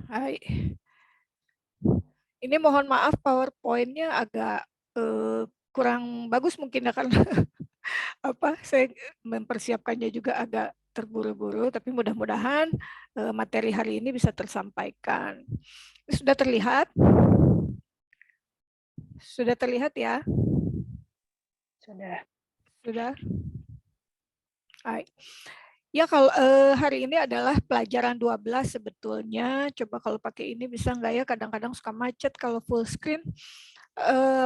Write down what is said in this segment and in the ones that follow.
Hai. Ini mohon maaf PowerPoint-nya agak kurang bagus mungkin ya karena saya mempersiapkannya juga agak terburu-buru, tapi mudah-mudahan materi hari ini bisa tersampaikan. Sudah terlihat? Sudah terlihat ya? Sudah. Sudah. Hai. Ya kalau hari ini adalah pelajaran 12 sebetulnya. Coba kalau pakai ini bisa nggak ya? Kadang-kadang suka macet kalau full screen.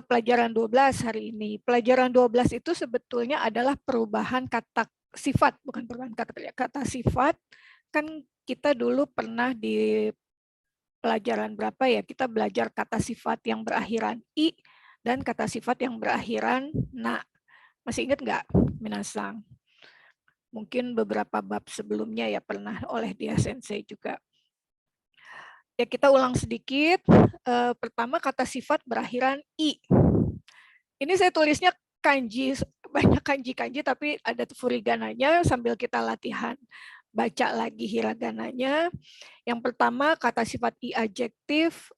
Pelajaran 12 hari ini. Pelajaran 12 itu sebetulnya adalah perubahan kata sifat, bukan perubahan kata sifat. Kan kita dulu pernah di pelajaran berapa ya? Kita belajar kata sifat yang berakhiran i dan kata sifat yang berakhiran na. Masih ingat nggak, Minasang? Mungkin beberapa bab sebelumnya ya pernah oleh dia sensei juga. Ya kita ulang sedikit. Pertama kata sifat berakhiran i. Ini saya tulisnya kanji, banyak kanji-kanji tapi ada furigananya sambil kita latihan baca lagi hiragananya. Yang pertama kata sifat i adjektif,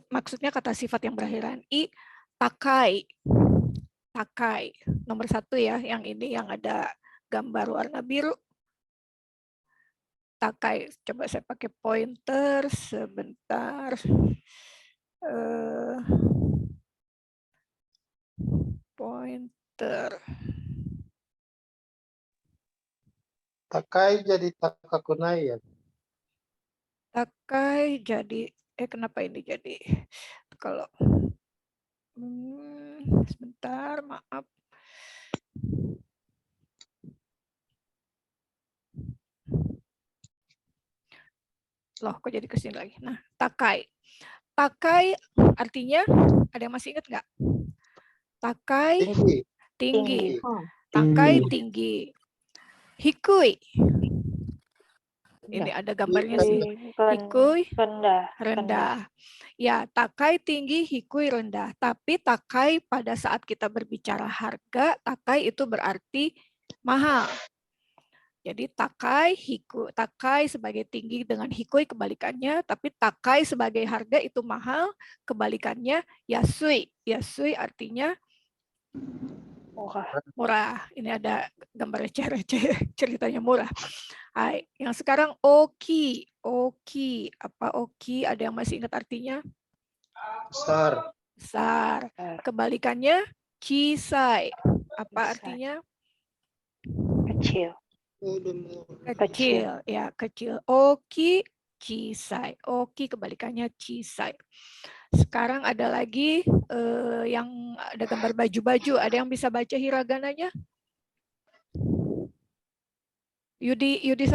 maksudnya kata sifat yang berakhiran i, takai. Takai. Nomor 1 ya, yang ini yang ada gambar warna biru. Takai. Coba saya pakai pointer sebentar. Pointer. Takai jadi takakunai ya. Takai jadi, kenapa ini jadi, kalau, sebentar, maaf. Loh, kok jadi kesini lagi? Nah, takai. Takai artinya, ada yang masih ingat nggak? Takai, Tinggi. tinggi. Takai, tinggi. Hikui. Ini ada gambarnya sih. Hikui, rendah. Ya, takai tinggi, hikui rendah. Tapi takai pada saat kita berbicara harga, takai itu berarti mahal. Jadi takai, hiku, takai sebagai tinggi dengan hikui kebalikannya, tapi takai sebagai harga itu mahal, kebalikannya yasui. Yasui artinya murah. Ini ada gambar ceritanya murah. Hai, yang sekarang oki. Oki, apa oki? Ada yang masih ingat artinya? Besar. Besar. Kebalikannya cisai. Apa artinya? Kecil. Kecil, ya kecil. Oki, cisai. Oki kebalikannya cisai. Sekarang ada lagi yang ada gambar baju-baju. Ada yang bisa baca hiragananya? Yudi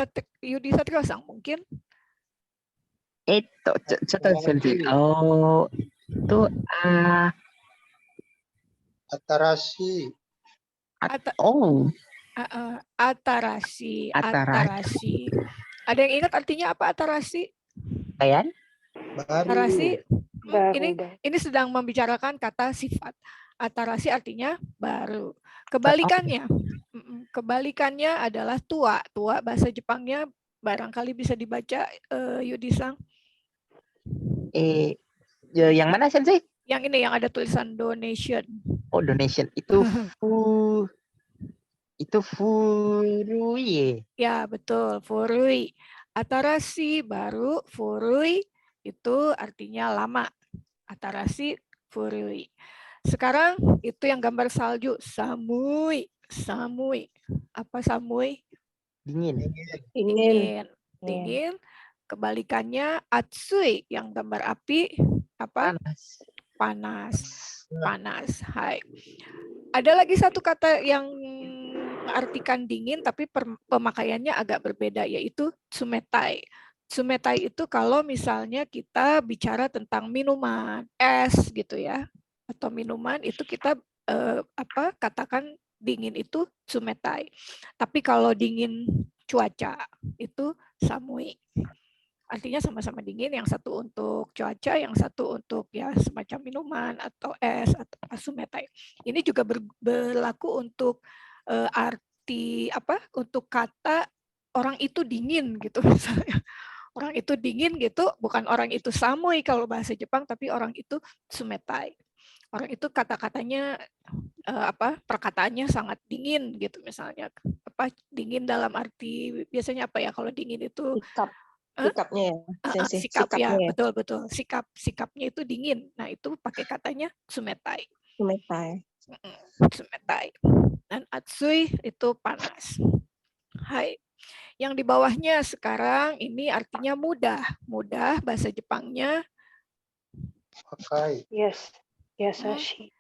Satriosang mungkin? Itu, itu Atarasi. Atarasi. Ada yang ingat artinya apa atarasi? Kayan? Atarasi. Baru. Ini sedang membicarakan kata sifat. Atarasi artinya baru. Kebalikannya adalah tua. Tua bahasa Jepangnya barangkali bisa dibaca Yudisang. Yang mana Sensei? Yang ini yang ada tulisan donation. Oh, donation itu furui. Ya, betul, furui. Atarasi baru, furui itu artinya lama. Atarasi, furui. Sekarang itu yang gambar salju, samui. Samui. Apa samui? Dingin. Dingin. Kebalikannya atsui yang gambar api, apa? Panas. Hai. Ada lagi satu kata yang mengartikan dingin tapi pemakaiannya agak berbeda, yaitu tsumetai. Tsumetai itu kalau misalnya kita bicara tentang minuman, es gitu ya, atau minuman itu kita katakan dingin itu tsumetai. Tapi kalau dingin cuaca itu samui. Artinya sama-sama dingin, yang satu untuk cuaca, yang satu untuk ya semacam minuman atau es atau asumetai. Ini juga berlaku untuk arti apa untuk kata orang itu dingin gitu misalnya. Orang itu dingin gitu, bukan orang itu samui kalau bahasa Jepang, tapi orang itu sumetai. Orang itu kata-katanya perkataannya sangat dingin gitu misalnya. Dingin dalam arti biasanya apa ya kalau dingin itu Sikapnya ya, Sensei. sikap ya, Sikapnya ya. betul. Sikapnya itu dingin. Nah, itu pakai katanya sumetai. Sumetai. Sumetai. Dan atsui itu panas. Hai. Yang di bawahnya sekarang ini artinya mudah. Mudah bahasa Jepangnya Akai. Yes. Yasashi.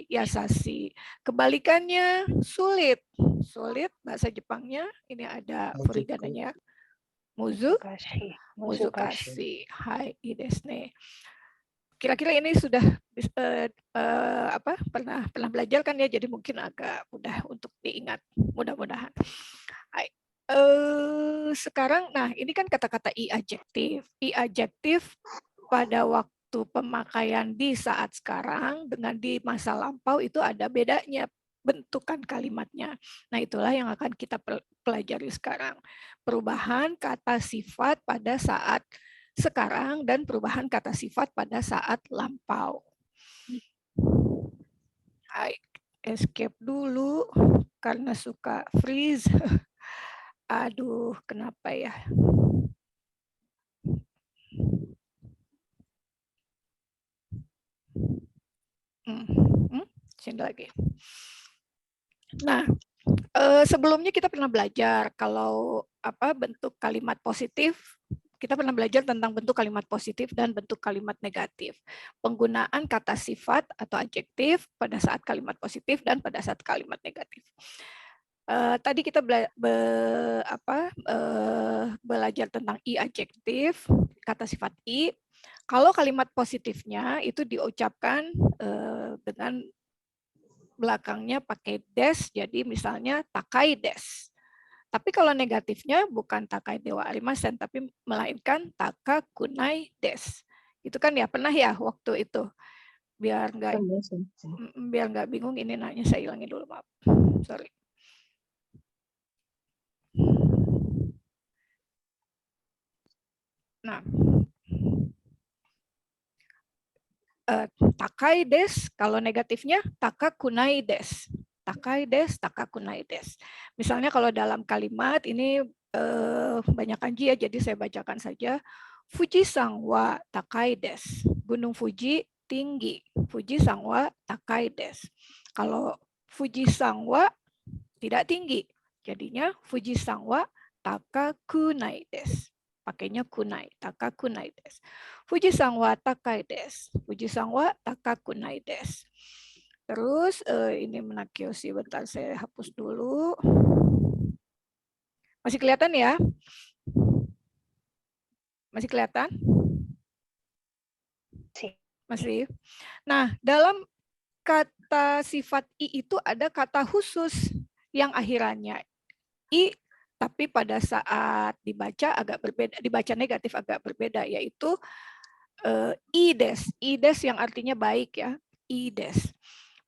Yasashi. Kebalikannya sulit. Sulit bahasa Jepangnya ini ada Muzuku. furigananya. Muzukashi. Muzukashi. Hai, ii desu ne. Kira-kira ini sudah pernah belajar kan ya, jadi mungkin agak mudah untuk diingat, mudah-mudahan. Sekarang, nah ini kan kata-kata i adjektif. I adjektif pada waktu pemakaian di saat sekarang dengan di masa lampau itu ada bedanya bentukan kalimatnya. Nah itulah yang akan kita pelajari sekarang. Perubahan kata sifat pada saat sekarang dan perubahan kata sifat pada saat lampau. Escape dulu karena suka freeze. Aduh, kenapa ya? Sini lagi. Nah, sebelumnya kita pernah belajar kalau bentuk kalimat positif. Kita pernah belajar tentang bentuk kalimat positif dan bentuk kalimat negatif. Penggunaan kata sifat atau adjektif pada saat kalimat positif dan pada saat kalimat negatif. Tadi kita belajar tentang i adjektif, kata sifat i. Kalau kalimat positifnya itu diucapkan dengan belakangnya pakai des, jadi misalnya takai des. Tapi kalau negatifnya bukan takai dewa arimasen, tapi melainkan taka kunai des. Itu kan ya pernah ya waktu itu. Biar nggak bingung, ini nanya saya hilangin dulu, maaf. Sorry. Nah, takai des, kalau negatifnya taka kunai des. Takai des, taka kunai des. Misalnya kalau dalam kalimat ini banyak kanji ya, jadi saya bacakan saja. Fuji-san wa takai des. Gunung Fuji tinggi. Fuji-san wa takai des. Kalau Fuji-san wa tidak tinggi, jadinya Fuji-san wa taka kunai des. Pakainya kunai, taka kunai des. Fuji-san wa takai des. Fuji-san wa taka kunai des. Terus ini menakioshi, bentar saya hapus dulu. Masih kelihatan ya? Masih kelihatan? Masih. Nah, dalam kata sifat i itu ada kata khusus yang akhirannya i, tapi pada saat dibaca agak berbeda, dibaca negatif agak berbeda, yaitu ides. Ides yang artinya baik ya, ides.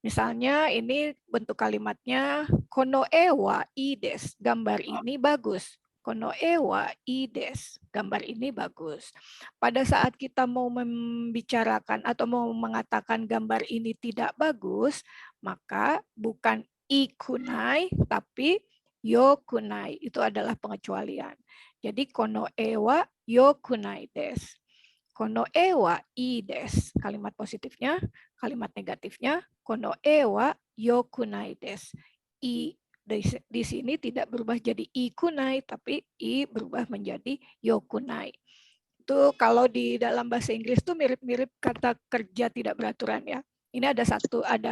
Misalnya ini bentuk kalimatnya kono e wa ides, gambar ini bagus. Kono e wa ides, gambar ini bagus. Pada saat kita mau membicarakan atau mau mengatakan gambar ini tidak bagus, maka bukan i kunai tapi yo kunai. Itu adalah pengecualian. Jadi kono e wa yo kunai des. Kono e wa i des. Kalimat positifnya, kalimat negatifnya kono e wa yo kunai des. I di sini tidak berubah jadi i kunai, tapi i berubah menjadi yo kunai. Itu kalau di dalam bahasa Inggris itu mirip-mirip kata kerja tidak beraturan ya. Ini ada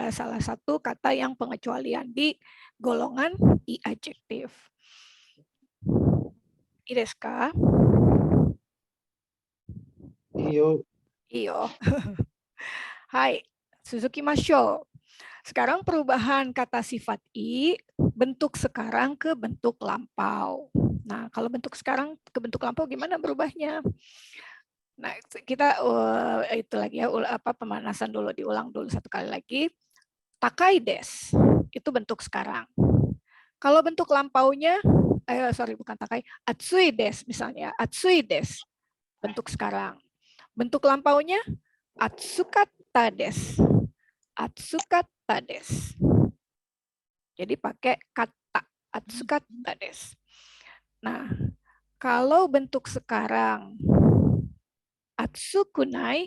salah satu kata yang pengecualian di golongan i adjektif. I desu ka? Iyo. Hai, Suzuki Masho. Sekarang perubahan kata sifat i bentuk sekarang ke bentuk lampau. Nah, kalau bentuk sekarang ke bentuk lampau gimana berubahnya? Nah, kita itu lagi ya, pemanasan dulu, diulang dulu satu kali lagi. Takai des, itu bentuk sekarang. Kalau bentuk lampaunya, bukan takai, atsui desu misalnya, atsui desu, bentuk sekarang. Bentuk lampaunya, atsukata desu, atsukata desu. Jadi pakai kata, atsukata desu. Nah, kalau bentuk sekarang, atsukunai,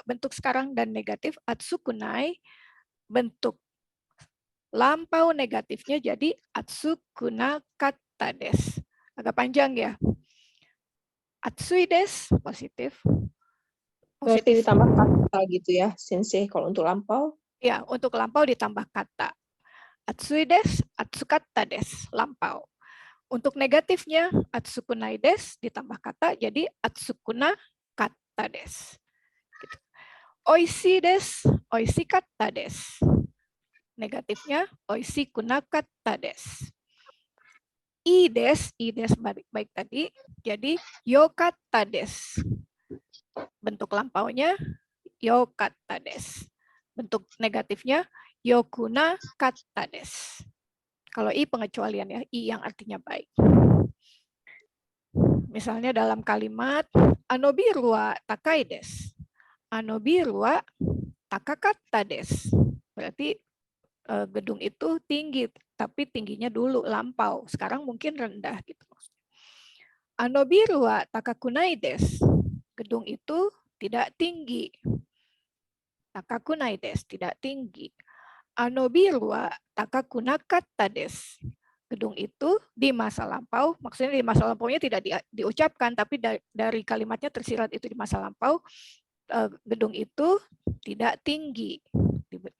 bentuk sekarang dan negatif, atsukunai, bentuk lampau negatifnya jadi atsukunakatta desu. Agak panjang ya. Atsui desu, positif. Berarti ditambah kata gitu ya, Sensei, kalau untuk lampau. Ya, untuk lampau ditambah kata. Atsui desu, atsukatta desu, lampau. Untuk negatifnya, atsukunai desu ditambah kata, jadi atsukunakatta desu. Gitu. Oishii desu, oishikatta desu. Negatifnya, oishikunakatta desu. Ides baik tadi, jadi yokatta desu. Bentuk lampaunya, yokatta desu. Bentuk negatifnya, yokunakatta desu. Kalau i pengecualian ya, i yang artinya baik. Misalnya dalam kalimat, anobiru wa takai desu. Anobiru wa takakatta desu. Berarti gedung itu tinggi, tapi tingginya dulu lampau. Sekarang mungkin rendah gitu. Anobiru wa takakunai desu. Gedung itu tidak tinggi. Takakunai desu, tidak tinggi. Anobiru wa takakunakatta desu. Gedung itu di masa lampau, maksudnya di masa lampaunya tidak diucapkan, tapi dari kalimatnya tersirat itu di masa lampau, gedung itu tidak tinggi.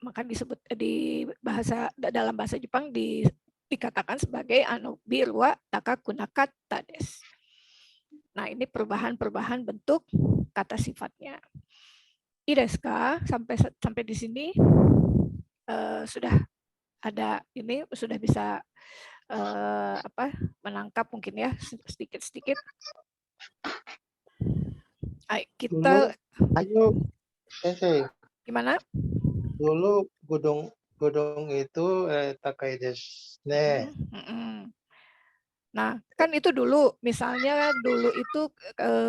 Maka disebut dalam bahasa Jepang dikatakan sebagai anobiru wa takakunakatta desu. Nah, ini perubahan bentuk kata sifatnya. I desu ka? Sampai di sini sudah ada ini, sudah bisa menangkap mungkin ya sedikit-sedikit. Kita Sensei, gimana? dulu gedung itu takai desu ne. Nah, kan itu dulu, misalnya dulu itu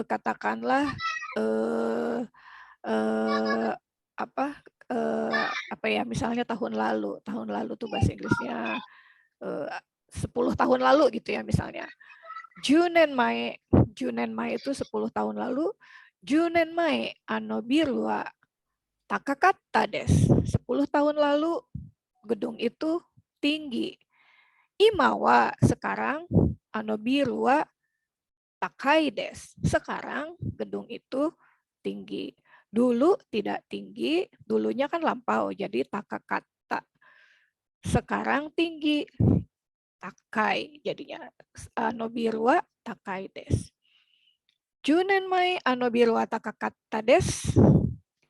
katakanlah apa ya, misalnya tahun lalu tuh bahasa Inggrisnya 10 tahun lalu gitu ya misalnya. Junen mae itu 10 tahun lalu. Junen mae anobiru wa takakatta desu. 10 tahun lalu gedung itu tinggi. Imawa sekarang anobiru wa takai desu. Sekarang gedung itu tinggi. Dulu tidak tinggi, dulunya kan lampau jadi takakatta. Sekarang tinggi, takai jadinya. Anobiru wa takai desu. Junen mai anobiru wa takakatta desu.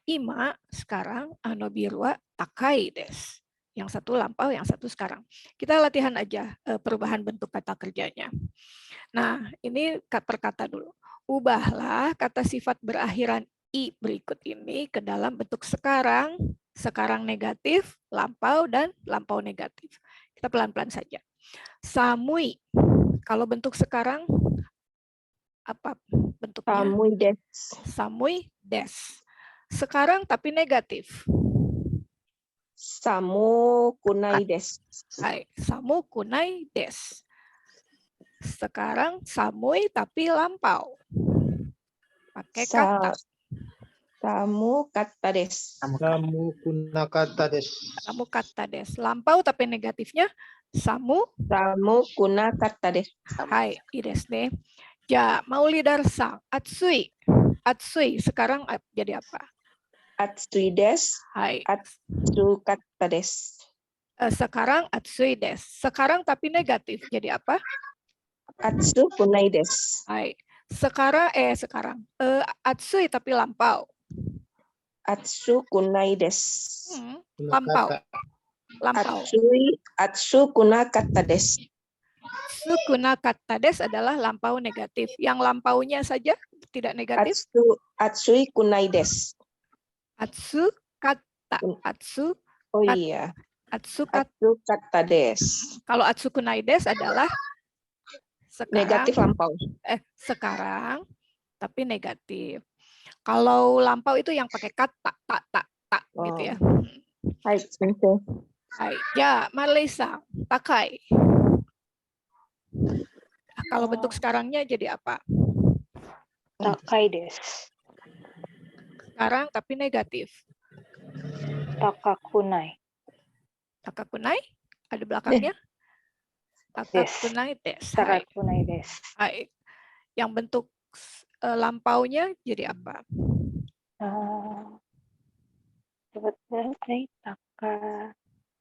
Ima sekarang anobiru wa takai desu. Yang satu lampau, yang satu sekarang. Kita latihan aja perubahan bentuk kata kerjanya. Nah, ini per kata dulu. Ubahlah kata sifat berakhiran i berikut ini ke dalam bentuk sekarang, sekarang negatif, lampau, dan lampau negatif. Kita pelan-pelan saja. Samui. Kalau bentuk sekarang, apa bentuknya? Samui desu. Samui desu. Sekarang tapi negatif. Samu kunai desu. Hai, samu kunai desu. Sekarang samui tapi lampau. Pakai kata. Samu katta desu. Samu kunakatta desu. Samu kata desu. Lampau tapi negatifnya samu. Samu kunakatta desu. Hai, i desu ne. Ja, Maulidar-san, atsui. Atsui sekarang jadi apa? Atsui desu. Hai. Atsukatta desu. Sekarang atsui desu. Sekarang tapi negatif jadi apa? Atsu kunai desu. Hai. Sekarang atsui tapi lampau. Atsu kunai desu. Lampau. Lampau. Atsu kunakatta desu. Atsu kunakatta desu adalah lampau negatif. Yang lampaunya saja tidak negatif. Atsui kunai desu. Atsu kata. Atsu. Oh iya. Atsukata. Atsukata desu. Kalau atsukunai desu adalah sekarang, Negatif lampau. sekarang, tapi negatif. Kalau lampau itu yang pakai kata, tak, gitu ya. Hai, sensei. Hai, ya, Marlesa, takai. Kalau bentuk sekarangnya jadi apa? Takai desu. Sekarang tapi negatif. Takakunai. Takakunai, ada belakangnya. Takakunai desu. Hai. Takakunai desu. Hai. Yang bentuk lampaunya jadi apa? Sebetulnya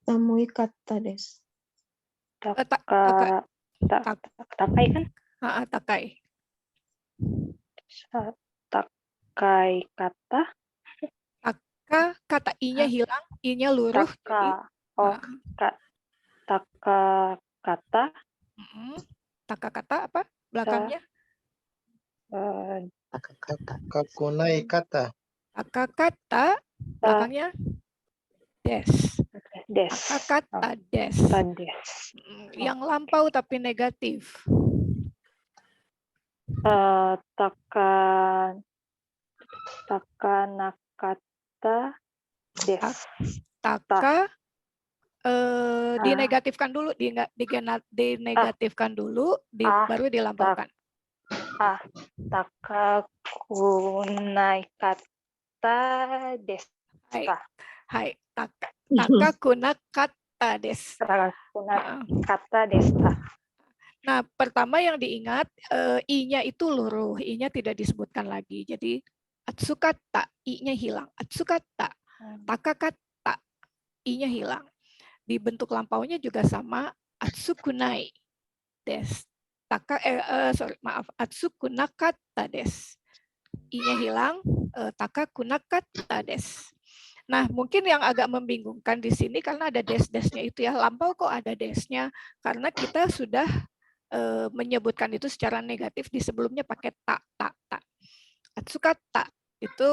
Samui kata desu. takai kan? Takai. Takai kata. Kata i-nya hilang, i-nya luruh. Taka kata. Taka kata apa? Belakangnya? Kakunai kata. Taka kata, belakangnya des. Taka kata des. Yang lampau tapi negatif. Takanakata des. Taka dinegatifkan dulu, dinegatifkan dulu, baru dilampaukan. Takakunai kata des. Hai, takakunakata des. Takakunakata des. Nah, pertama yang diingat, i-nya itu luruh, i-nya tidak disebutkan lagi. Jadi atsukata, i-nya hilang. Atsukata, takakata, i-nya hilang. Di bentuk lampaunya juga sama, atsukunai des. Atsukunakata des. I-nya hilang, takakunakata des. Nah, mungkin yang agak membingungkan di sini karena ada des-desnya itu ya. Lampau kok ada desnya? Karena kita sudah menyebutkan itu secara negatif di sebelumnya pakai tak. Atsukata itu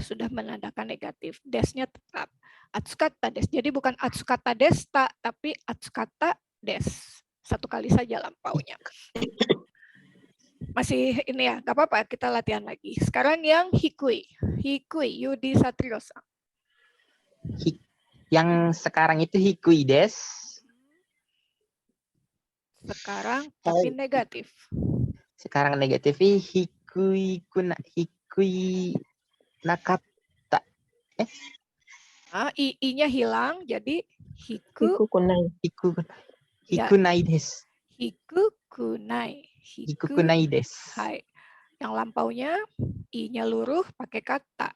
sudah menandakan negatif. Desnya tetap. Atsukata des. Jadi bukan atsukata desta, tapi atsukata des. Satu kali saja lampaunya. Masih ini ya, nggak apa-apa, kita latihan lagi. Sekarang yang hikui. Hikui, Yudi Satriosa. Yang sekarang itu hikui des. Sekarang tapi negatif. Sekarang negatif hikui nakata. I-nya hilang jadi Hikukunai. Hikunai des. Hikukunai. Hikukunai des. Hai. Yang lampaunya i-nya luruh pakai kata.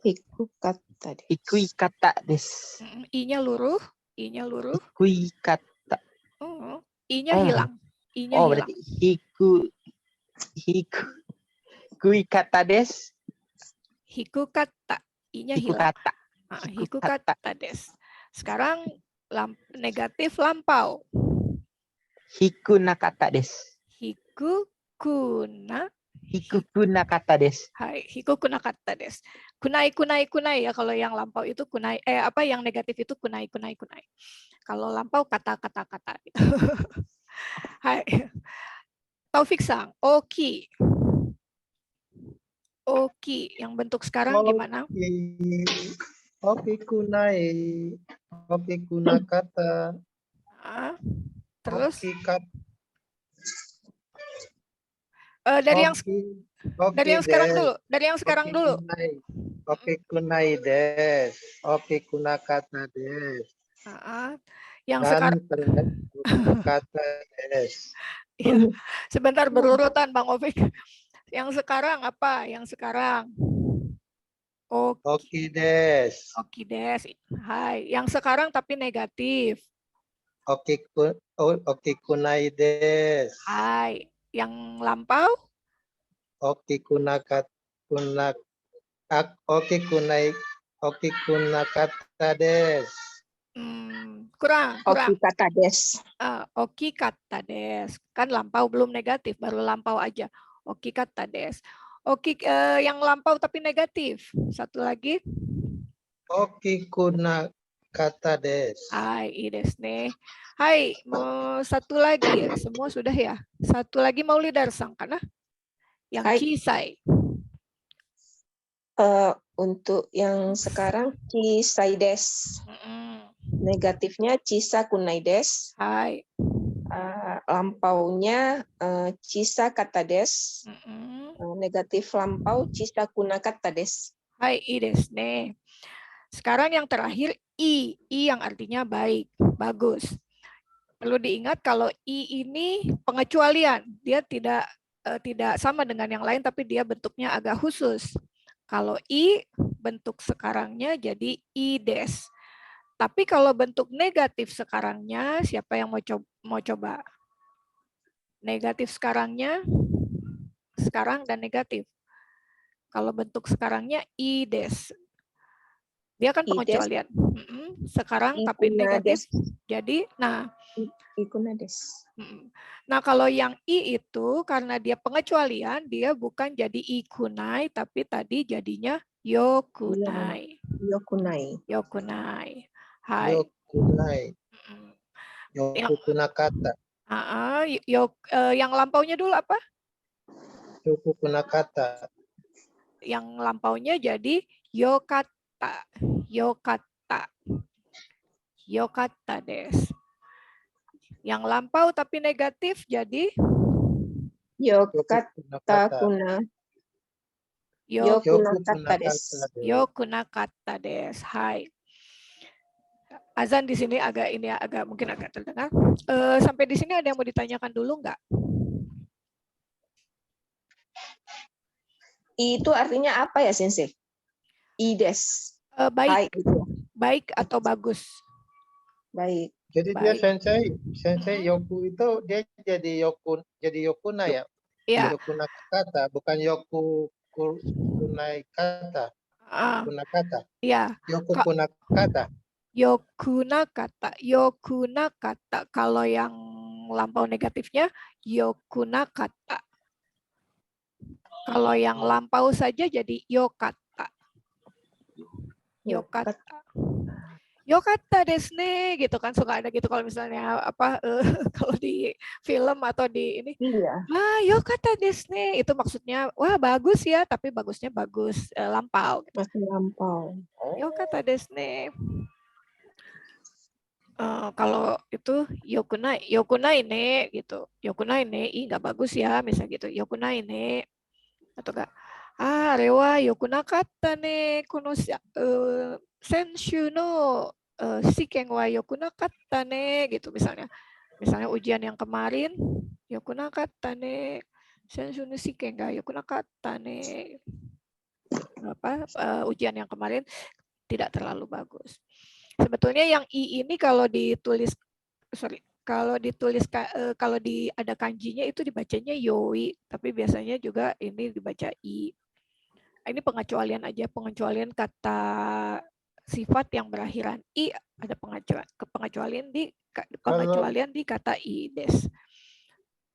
Hikukata desu. Hikui kata des. I-nya luruh. Hikui kata. I-nya hilang. I-nya hilang. Berarti hikui kata des. Hikukata. I-nya hilang. Hikukata. Hikukata des. Sekarang negatif lampau. Hikunakata des. Hikukunakata des. Hai, hikukunakata des. Kunai ya, kalau yang lampau itu kunai, yang negatif itu kunai. Kalau lampau kata gitu. Hai. Taufik Sang, oki. Oki, yang bentuk sekarang gimana? Oki kunai. Oki kunakata. Terus? Oki kata. Dari yang sekarang dulu. Oki kunai des. Oki kunakata des. Yang sekarang kata des. Ya, sebentar berurutan Bang Ovik. Yang sekarang apa? Yang sekarang Oki des. Oki des. Hai. Yang sekarang tapi negatif. Oki kunai des. Hai. Yang lampau? Oki kunakata des. Kurang. Oki kata des. Oki kata des. Kan lampau belum negatif, baru lampau aja. Oki kata des. Oki yang lampau tapi negatif. Satu lagi. Oki kunakata kata desu. Hai, ii desu ne. Hai, mau satu lagi. Semua sudah ya? Satu lagi mau Lidar-san, karena yang Hai. chisai. Untuk yang sekarang chisai desu. Mm-mm. Negatifnya chisa kunai desu. Hai. Lampaunya chisa kata desu. Mm-mm. Negatif lampau chisa kunakata desu. Hai, ii desu ne. Sekarang yang terakhir i yang artinya baik, bagus. Perlu diingat kalau i ini pengecualian, dia tidak sama dengan yang lain, tapi dia bentuknya agak khusus. Kalau i bentuk sekarangnya jadi i des. Tapi kalau bentuk negatif sekarangnya, siapa yang mau coba? Negatif sekarangnya, sekarang dan negatif. Kalau bentuk sekarangnya i des. Dia kan I des. pengecualian. Sekarang I tapi kuna negatif. desu. Jadi, nah, Ikuna desu. nah kalau yang i itu karena dia pengecualian, dia bukan jadi ikunai, tapi tadi jadinya yokunai. Yokunai. Yokunai. Hai. Yokunai. Mm. Yoku kunakata. Yang lampaunya dulu apa? Yoku kunakata. Yang lampaunya jadi yokata. Yokata. Yokata des. Yang lampau tapi negatif jadi Yokata Kunakata. kuna. Yoku Yokunakata desu. Yokunakata des. Hai. Azan di sini agak mungkin agak terdengar. Sampai di sini ada yang mau ditanyakan dulu nggak? I itu artinya apa ya, Sensei? I des. Baik, Hai, gitu. baik atau bagus. Baik. Jadi dia Baik. sensei yoku itu dia jadi yokuna ya. Ya. Yokuna kata bukan yoku kunai kata. Kunakata. Ya. Yoku kunakata. Yokunakata. Kalau yang lampau negatifnya yokunakata. Kalau yang lampau saja jadi yokata. Yokata. Yokata desu ne gitu kan, suka ada gitu kalau misalnya apa kalau di film atau di ini. Iya. Yokata desu ne itu maksudnya wah bagus ya, tapi bagusnya bagus lampau. Masih lampau. Yokata desu ne. Kalau itu yokunai ne gitu. Yokunai ne, nggak bagus ya, misalnya gitu. Yokunai ne atau enggak. Rewa yokunakatta ne kono senshu no shiken wa yokunakatta ne gitu misalnya. Misalnya ujian yang kemarin yokunakatta ne senshu no shiken ga yokunakatta ne. Ujian yang kemarin tidak terlalu bagus. Sebetulnya yang i ini kalau ada kanjinya itu dibacanya yoi, tapi biasanya juga ini dibaca i. Ini pengecualian aja, pengecualian kata sifat yang berakhiran i, ada pengecualian di kata i des.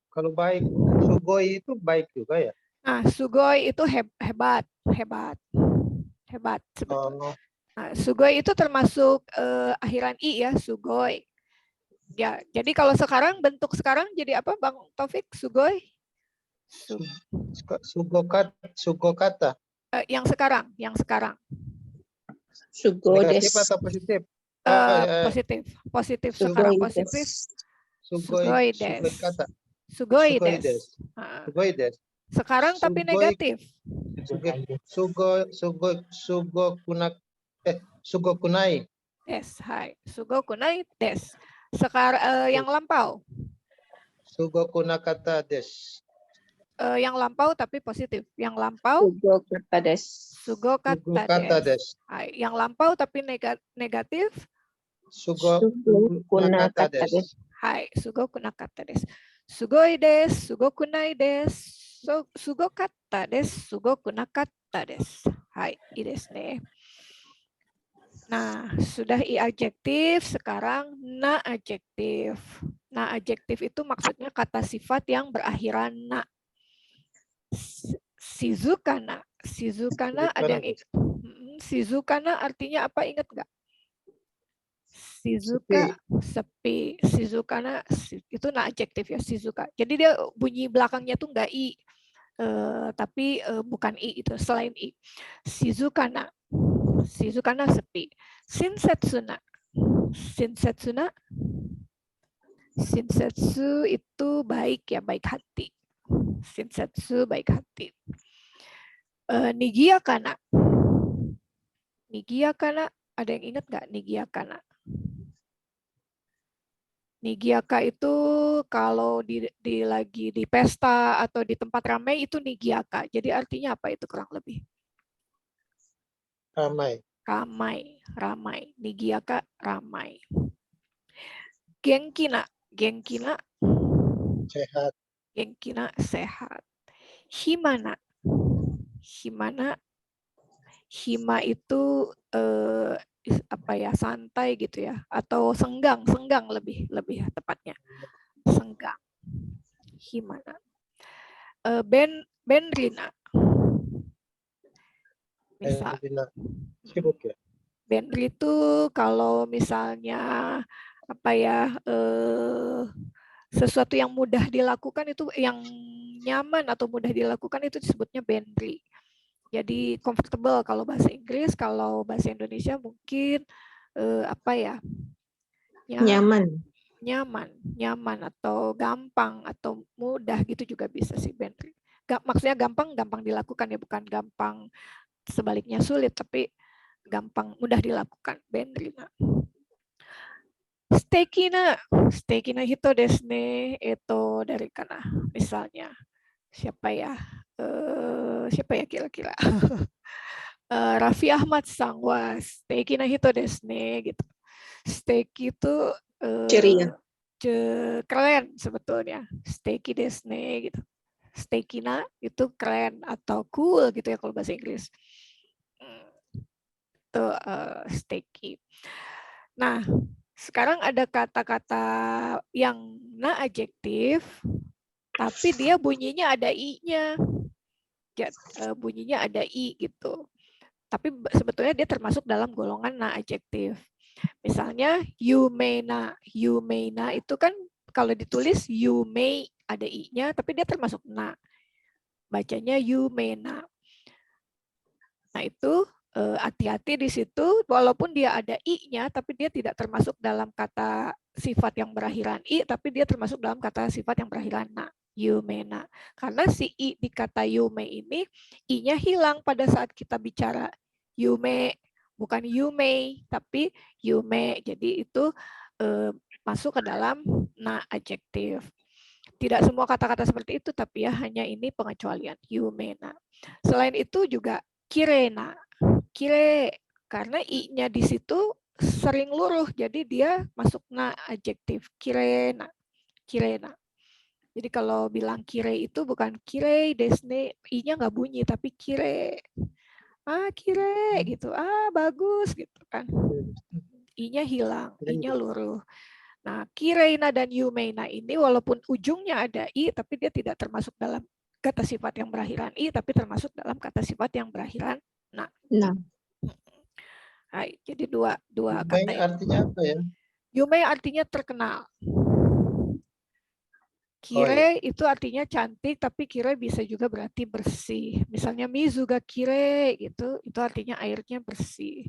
Kalau baik, sugoi itu baik juga ya. Nah, sugoi itu hebat sebetulnya. Nah, sugoi itu termasuk akhiran i ya, sugoi. Ya, jadi kalau sekarang bentuk sekarang jadi apa, Bang Taufik? Sugoi? Sugokata. Yang sekarang. Negatif atau positif? Positif sekarang positif. Sugoi des. Sekarang tapi negatif. Sugokunai. Des, hai. Sugokunai des. Sekarang yang lampau. Sugokunakata des. Yang lampau tapi positif. Yang lampau Sugokata des. Sugokata des. Yang lampau tapi negatif. Sugokunakata des. Hai, sugokunakata des. Sugoi des, sugokunai des, sugokata des, sugokunakata des. Hai, i desu ne. Nah, sudah i adjektif, sekarang na adjektif. Na adjektif itu maksudnya kata sifat yang berakhiran na. Shizukana. Shizukana ada yang ingat? Shizukana artinya apa, ingat nggak? Shizuka sepi. Shizukana itu na adjektif ya, Shizuka. Jadi dia bunyi belakangnya tuh nggak i, tapi bukan i itu, selain i. Shizukana. Shizukana sepi. Shinsetsuna. Shinsetsuna. Shinsetsu itu baik ya, baik hati. Shinsetsu baik hati. Nigiyakana. Nigiyakana, ada yang ingat nggak nigiyakana? Nigiyaka itu kalau lagi di pesta atau di tempat ramai itu nigiyaka. Jadi artinya apa itu kurang lebih? Ramai. Ramai, ramai. Nigiyaka ramai. Genkina, genkina. Sehat. Genkina sehat. Himana, himana. Hima itu apa ya, santai gitu ya, atau senggang lebih tepatnya, senggang. Himana. Benrina. Misal Sibuk ya. Benri itu kalau misalnya apa ya, sesuatu yang mudah dilakukan itu, yang nyaman atau mudah dilakukan itu disebutnya Benri. Jadi comfortable kalau bahasa Inggris, kalau bahasa Indonesia mungkin apa ya? Nyaman atau gampang atau mudah gitu juga bisa sih Benri. Maksudnya gampang dilakukan ya, bukan gampang sebaliknya sulit, tapi gampang mudah dilakukan. Benri. Stekina hito desu ne, itu dari kana. Misalnya siapa ya kira-kira? Raffi Ahmad sang was stekina hito desu ne gitu. Steki itu Ceria. keren sebetulnya. Steki desu ne gitu. Stekina itu keren atau cool gitu ya kalau bahasa Inggris. Itu steki. Nah, sekarang ada kata-kata yang na adjektif, tapi dia bunyinya ada i-nya. Bunyinya ada i gitu. Tapi sebetulnya dia termasuk dalam golongan na adjektif. Misalnya yumeina. Yumeina itu kan kalau ditulis you may ada i-nya, tapi dia termasuk na. Bacanya yumeina. Nah itu hati-hati di situ, walaupun dia ada i-nya, tapi dia tidak termasuk dalam kata sifat yang berakhiran i, tapi dia termasuk dalam kata sifat yang berakhiran na. Yumena. Karena si i di kata yume ini, i-nya hilang pada saat kita bicara yume, bukan yume, tapi yume. Jadi itu masuk ke dalam na adjektif. Tidak semua kata-kata seperti itu, tapi ya hanya ini pengecualian, yumena. Selain itu juga kirena. Kire, karena i-nya di situ sering luruh, jadi dia masuk na adjektif, kirena. Kirena. Jadi kalau bilang kire itu bukan kire desne, i-nya nggak bunyi, tapi kire. Kire gitu, bagus gitu kan. I-nya hilang, i-nya luruh. Nah, kireina dan yumeina ini walaupun ujungnya ada i, tapi dia tidak termasuk dalam kata sifat yang berakhiran i, tapi termasuk dalam kata sifat yang berakhiran na. Nah. Jadi dua kata ini. Artinya apa ya? Yume artinya terkenal. Kire itu artinya cantik, tapi kire bisa juga berarti bersih. Misalnya mizuga kire gitu, itu artinya airnya bersih.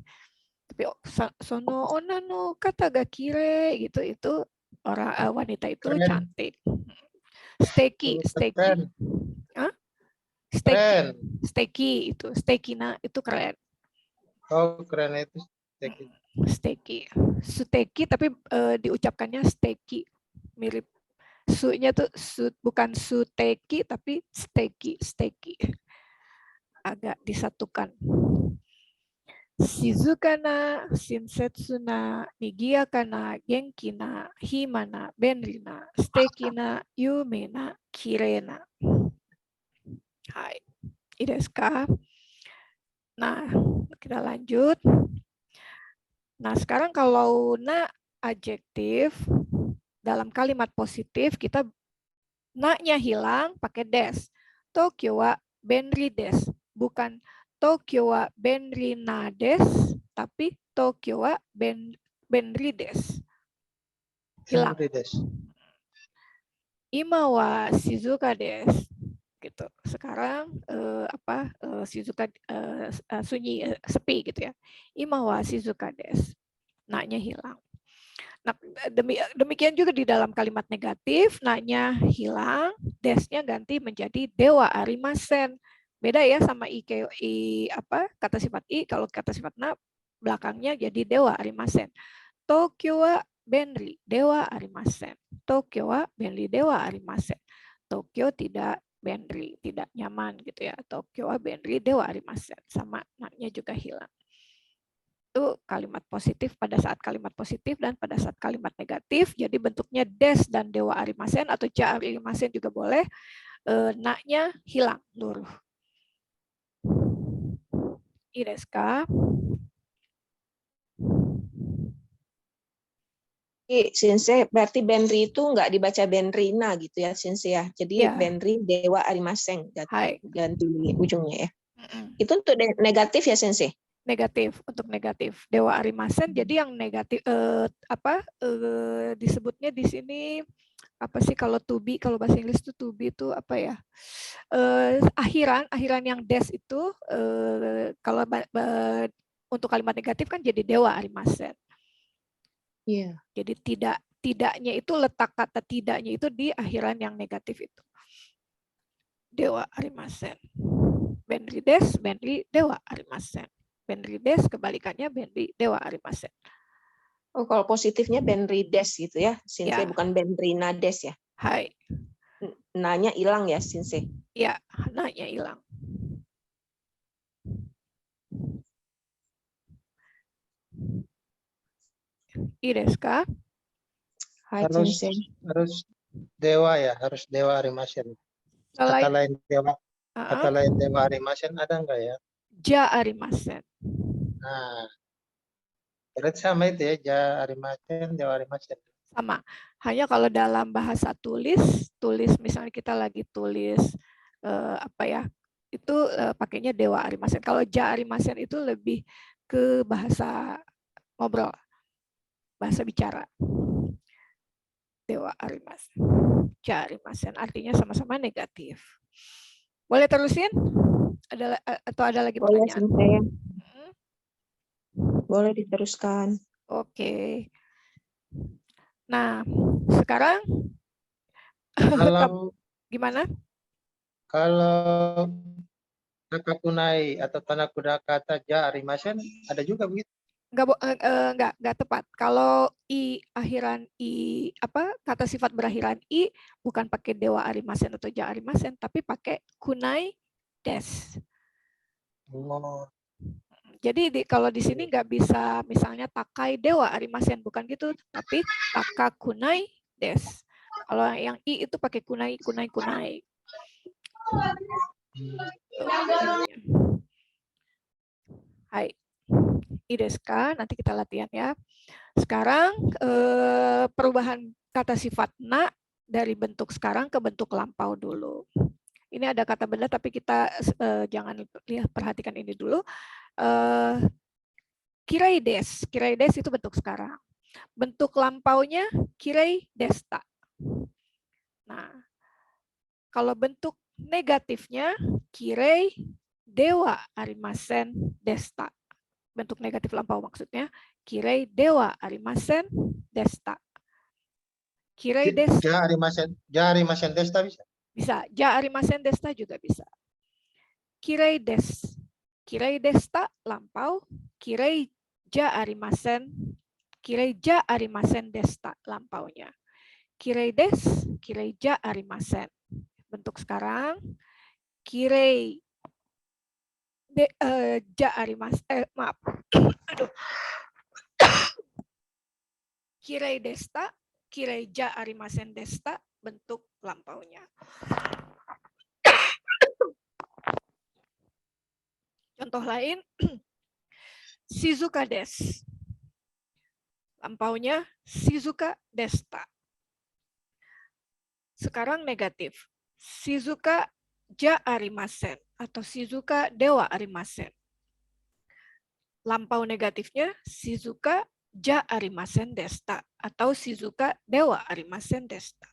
Tapi sono onano kata ga kire gitu, itu orang wanita itu keren. cantik. Steki. Steki itu, stekina itu keren. Oh, keren itu steki. Steki. Suteki tapi diucapkannya steki. Mirip su-nya tuh bukan suteki tapi steki. Agak disatukan. Shizukana, shinsetsuna, nigiyakana, genkina, himana, benrina, stekina, yumena, kirena. Hai. I desu ka? Nah, kita lanjut. Nah, sekarang kalau na adjektif dalam kalimat positif kita na-nya hilang pakai des. Tokyo wa benri des. Bukan Tokyo wa benri na des, tapi Tokyo wa benri desu. Hilang. Henry desu. Ima wa shizuka desu. Gitu. Sekarang shizuka sunyi, sepi gitu ya. Ima wa shizuka desu. Na-nya hilang. Nah, demikian juga di dalam kalimat negatif, na-nya hilang, des-nya ganti menjadi dewa arimasen. Beda ya sama kata sifat i, kalau kata sifat na belakangnya jadi dewa arimasen. Tokyo wa benri dewa arimasen. Tokyo wa benri dewa arimasen. Tokyo tidak benri, tidak nyaman gitu ya. Tokyo wa benri dewa arimasen. Sama na-nya juga hilang. Itu kalimat positif pada saat kalimat positif dan pada saat kalimat negatif. Jadi bentuknya des dan dewa arimasen atau ja arimasen juga boleh. Na-nya hilang, luruh. I desu ka? Sensei, berarti benri itu nggak dibaca benrina gitu ya, Sensei ya. Jadi Ya. benri dewa arimaseng Hai. ganti ujungnya ya. Itu untuk negatif ya, Sensei? Negatif, untuk negatif. Dewa arimasen, jadi yang negatif disebutnya di sini apa sih kalau to be, kalau bahasa Inggris itu to be itu apa ya? Akhiran yang des itu kalau untuk kalimat negatif kan jadi dewa arimasen. Iya. Jadi tidaknya itu, letak kata tidaknya itu di akhiran yang negatif itu. Dewa arimasen. Benri des, benri dewa arimasen. Benri des kebalikannya benri dewa arimasen. Oh, kalau positifnya benri des gitu ya, Sensei, Ya. bukan benrina des ya. Hai. Nanya hilang ya, Sensei. Ya, nanya hilang. I desu ka? Hai, Harus Sensei. dewa ya, harus dewa arimasen. Kata lain dewa arimasen ada enggak ya? Ja arimasen. Nah, berarti sama itu ya, ja arimasen, dewa arimasen. Sama. Hanya kalau dalam bahasa tulis misalnya kita lagi tulis itu pakainya dewa arimasen. Kalau ja arimasen itu lebih ke bahasa ngobrol, bahasa bicara. Dewa arimasen. Ja arimasen artinya sama-sama negatif. Boleh terusin? Atau ada lagi Boleh, pertanyaan? Sensei. Boleh diteruskan. Oke. Nah, sekarang Kalau gimana? kalau kata kunai atau tanda kuda kata ja arimasen ada juga begitu. Enggak tepat. Kalau akhiran kata sifat berakhiran i bukan pakai dewa arimasen atau ja arimasen, tapi pakai kunai des. Oh. Jadi kalau di sini nggak bisa misalnya takai dewa arimasen, bukan gitu, tapi taka kunai des. Kalau yang i itu pakai kunai. Hai. I desu ka? Nanti kita latihan ya. Sekarang perubahan kata sifat na dari bentuk sekarang ke bentuk lampau dulu. Ini ada kata benda tapi kita jangan perhatikan ini dulu. Kirei des. Kirei des itu bentuk sekarang. Bentuk lampaunya kirei desta. Nah, kalau bentuk negatifnya kirei dewa arimasen desta. Bentuk negatif lampau maksudnya kirei dewa arimasen desta. Kirei des. Ja arimasen desta bisa? Bisa. Ja arimasen desta juga bisa. Kirei des. Kirei desta lampau. Kirei ja arimasen desta lampaunya. Kirei des, kirei ja arimasen. Bentuk sekarang kirei ja arimasen, maaf. Aduh. Kirei desta, kirei ja arimasen desta, bentuk lampaunya. Contoh lain, Shizuka des. Lampaunya Shizuka desta. Sekarang negatif. Shizuka ja arimasen atau Shizuka dewa arimasen. Lampau negatifnya Shizuka ja arimasen desta atau shizuka de wa arimasen desta.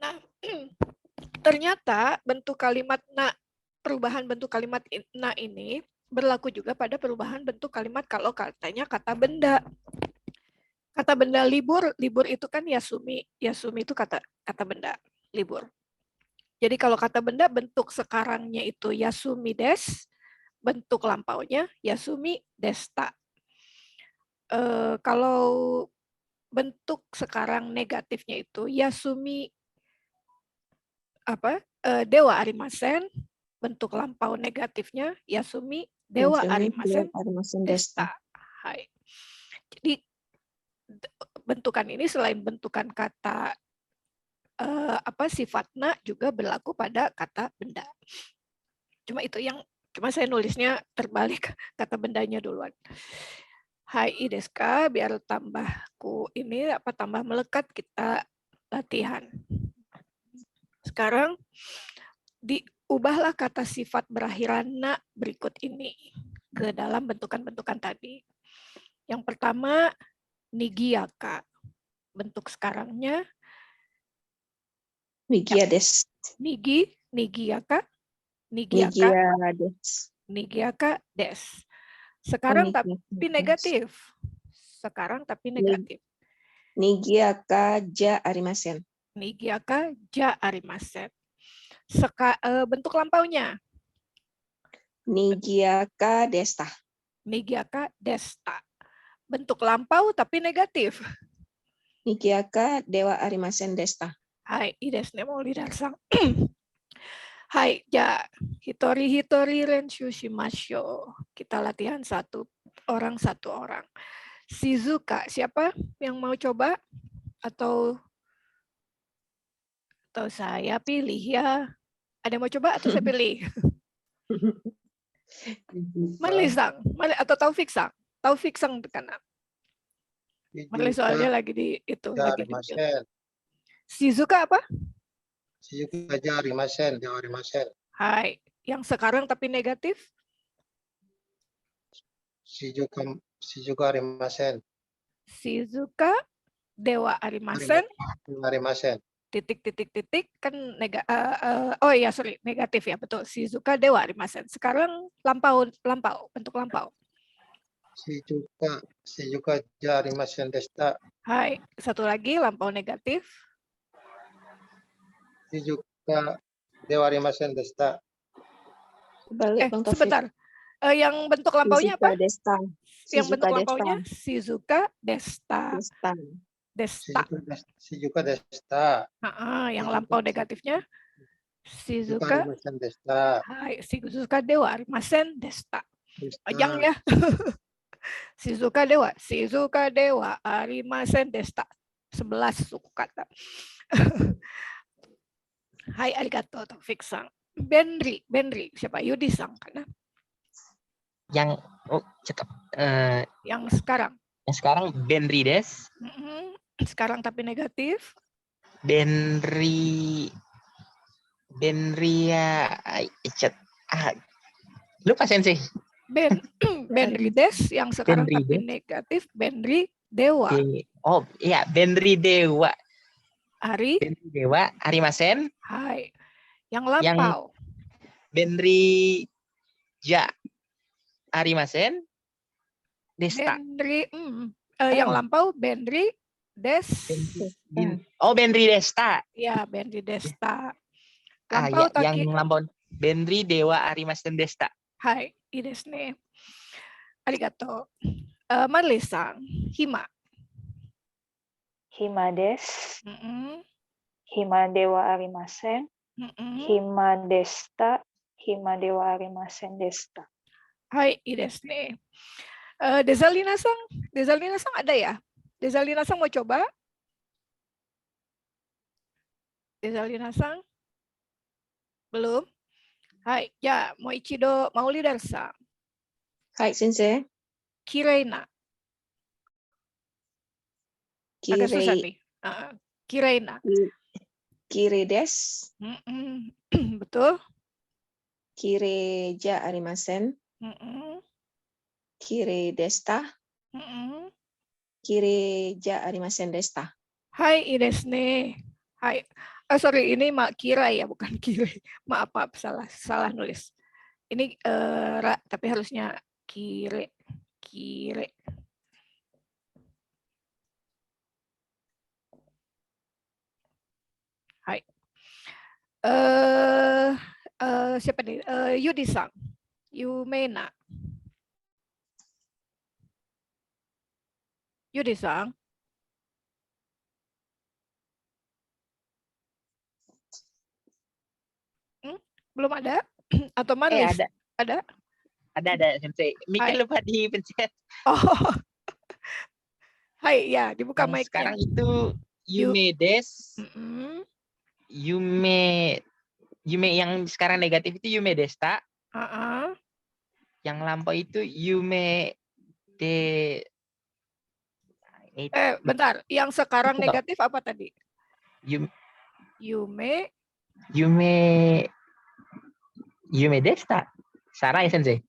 Nah, ternyata bentuk kalimat na, perubahan bentuk kalimat na ini berlaku juga pada perubahan bentuk kalimat kalau katanya kata benda. Kata benda libur, libur itu kan yasumi. Yasumi itu kata benda, libur. Jadi kalau kata benda bentuk sekarangnya itu yasumi des, bentuk lampaunya yasumi desta. Kalau bentuk sekarang negatifnya itu yasumi dewa arimasen, bentuk lampau negatifnya yasumi dewa arimasen desta. Hai. Jadi bentukan ini selain bentukan kata sifatna juga berlaku pada kata benda. Cuma saya nulisnya terbalik, kata bendanya duluan. Hai deska, biar tambahku ini tambah melekat, kita latihan. Sekarang diubahlah kata sifat berakhiran na berikut ini ke dalam bentukan-bentukan tadi. Yang pertama, nigiaka. Bentuk sekarangnya Nigia des. nigiaka des. Sekarang tapi negatif. Sekarang tapi negatif. Nigiaka ja arimasen. Nigiaka ja arimasen. Bentuk lampaunya. Nigiaka desta. Nigiaka desta. Bentuk lampau tapi negatif. Nigiaka dewa arimasen desta. Hai, desu ne mau didarsang. Hai, ja. Hitori renshu shimashou. Kita latihan satu orang. Shizuka, siapa yang mau coba? Atau saya pilih ya. Ada yang mau coba atau saya pilih? Marlisang, atau Taufik-sang. Taufik-sang kanan. Marlis soalnya lagi di itu. Lagi Shizuka apa? Shizuka ja arimasen, dewa arimasen. Hai. Yang sekarang tapi negatif? Shizuka arimasen. Shizuka dewa arimasen. Arimasen. Titik kan negatif ya, betul. Shizuka dewa arimasen. Sekarang lampau, bentuk lampau. Shizuka ja arimasen desta. Hai, satu lagi lampau negatif. Shizuka dewa arimasen desta. Sebentar. Yang bentuk lampaunya apa? Desta. Yang bentuk lampaunya Shizuka desta. Shizuka desta. Yang lampau negatifnya Shizuka desta. Hai, Shizuka dewa arimasen desta. Ajang ya. Shizuka dewa arimasen desta. 11 suku kata. Hai, arigato Taufik-sang. Benri, siapa? Yudi-sang kan? Yang yang sekarang. Yang sekarang Benri des. Sekarang tapi negatif. Benri ya lupa sensei. Benri des yang sekarang Benri tapi negatif. Benri dewa. Iya, Benri dewa. Benri dewa arimasen. Hai. Yang lampau. Benri ja arimasen desta. Benri yang lampau Benri des. Benri desta. Ya, Benri desta. Lampau yang lampau Benri dewa arimasen desta. Hai,いいですね。ありがとう。Marlis-sang, Hima. Hima des. Hima dewa arimasen. Hima desta. Hima dewa arimasen desta. Hai, いいですね。Desalina-sang ada ya? Desalina-sang mau coba? Desalina-sang? Belum? Hai, ya, Moichido Maulidar-sang. Hai, sensei. Kireina. Agak susah nih. Kireina. kire des. Betul. Kire ja arimasen. Kire desta. Kire ja arimasen desta. Hai idesne. Hai. Sorry, ini mak kira ya, bukan kire. Maaf, salah nulis. Ini ra, tapi harusnya kire. Kire. Hai. Siapa nih? Yudi-san. Yumena. Yudi-san. Belum ada? Atau manis? Ada. Ada? Ada, Sensei. Mic-nya lupa dipencet. Oh. Hai, ya, dibuka mic-nya. Sekarang itu Yume des. Yume yang sekarang negatif itu Yume desta. Yang lampau itu Yume de. Bentar. Yang sekarang negatif apa tadi? Yume desta. Salah ya, Sensei?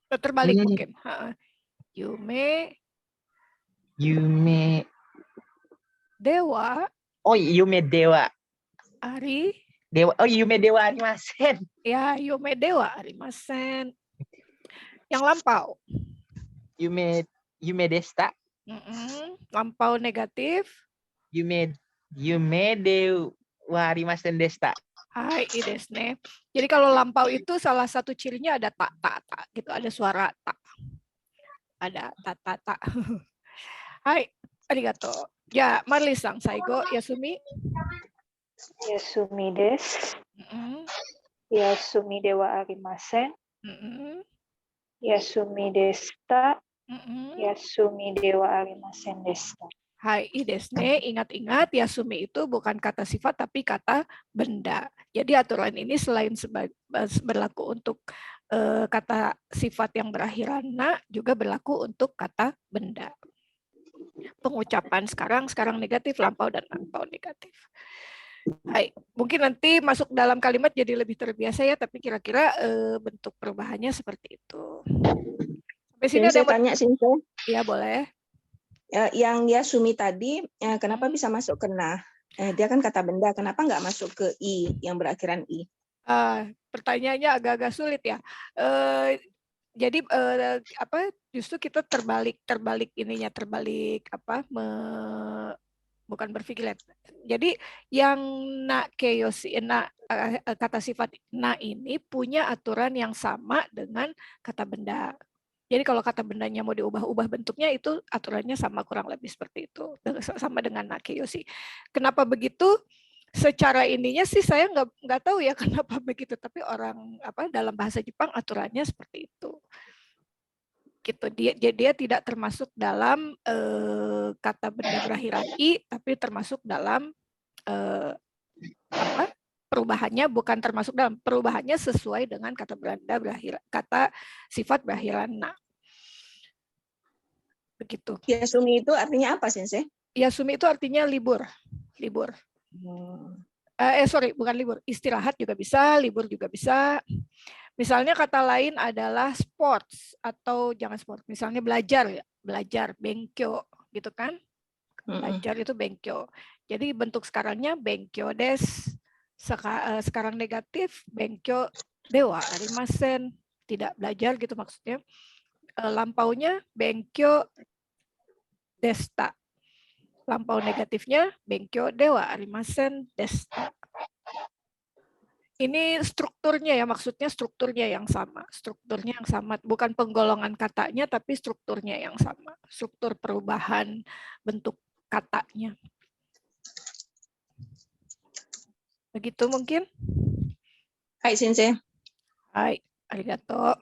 Terbalik mungkin. Yume dewa. Oh, Yume dewa. Dewa. Oh, Yume dewa arimasen. Ya, Yume dewa arimasen. Yang lampau. Yume desta. Lampau negatif. Yume dewa arimasen desta. Hai, idesne. Jadi kalau lampau itu salah satu cirinya ada tak gitu, ada suara tak. Ada tak. Hai, arigato. Ya, Marli-san, Saigo, Yasumi. Yasumi des. Yasumi dewa arimasen. Yasumi desta. Yasumi dewa arimasen desta. Hai, idesne, ingat-ingat Yasumi itu bukan kata sifat tapi kata benda. Jadi aturan ini selain berlaku untuk kata sifat yang berakhiran na, juga berlaku untuk kata benda. Pengucapan sekarang negatif, lampau dan lampau negatif. Hai, mungkin nanti masuk dalam kalimat jadi lebih terbiasa ya, tapi kira-kira bentuk perubahannya seperti itu. Sampai sini ada tanya Sensei. Ya, boleh. Yang Yasumi tadi, kenapa bisa masuk ke na? Dia kan kata benda, kenapa nggak masuk ke i yang berakhiran i? Pertanyaannya agak-agak sulit ya. Jadi justru kita terbalik ininya, bukan berpikir. Jadi yang na keyoshi, kata sifat na ini punya aturan yang sama dengan kata benda. Jadi kalau kata bendanya mau diubah-ubah bentuknya, itu aturannya sama, kurang lebih seperti itu, sama dengan nakeyoshi. Kenapa begitu? Secara ininya sih saya nggak tahu ya kenapa begitu, tapi dalam bahasa Jepang aturannya seperti itu. Gitu. Dia tidak termasuk dalam kata benda berakhiran i, tapi termasuk dalam perubahannya, bukan termasuk dalam perubahannya sesuai dengan kata benda kata sifat berakhiran na. Begitu. Yasumi itu artinya apa, Sensei? Yasumi itu artinya libur. Bukan libur, istirahat juga bisa, libur juga bisa. Misalnya kata lain adalah sports, atau jangan sport, misalnya belajar, benkyo gitu kan. Belajar itu benkyo. Jadi bentuk sekarangnya benkyo des. Sekarang negatif benkyo dewa arimasen, tidak belajar gitu maksudnya. Lampaunya benkyo desta. Lampau negatifnya benkyo dewa arimasen desta. Ini strukturnya ya, maksudnya strukturnya yang sama. Strukturnya yang sama, bukan penggolongan katanya, tapi strukturnya yang sama. Struktur perubahan bentuk katanya. Begitu mungkin? Hai, Sensei. Hai, arigato.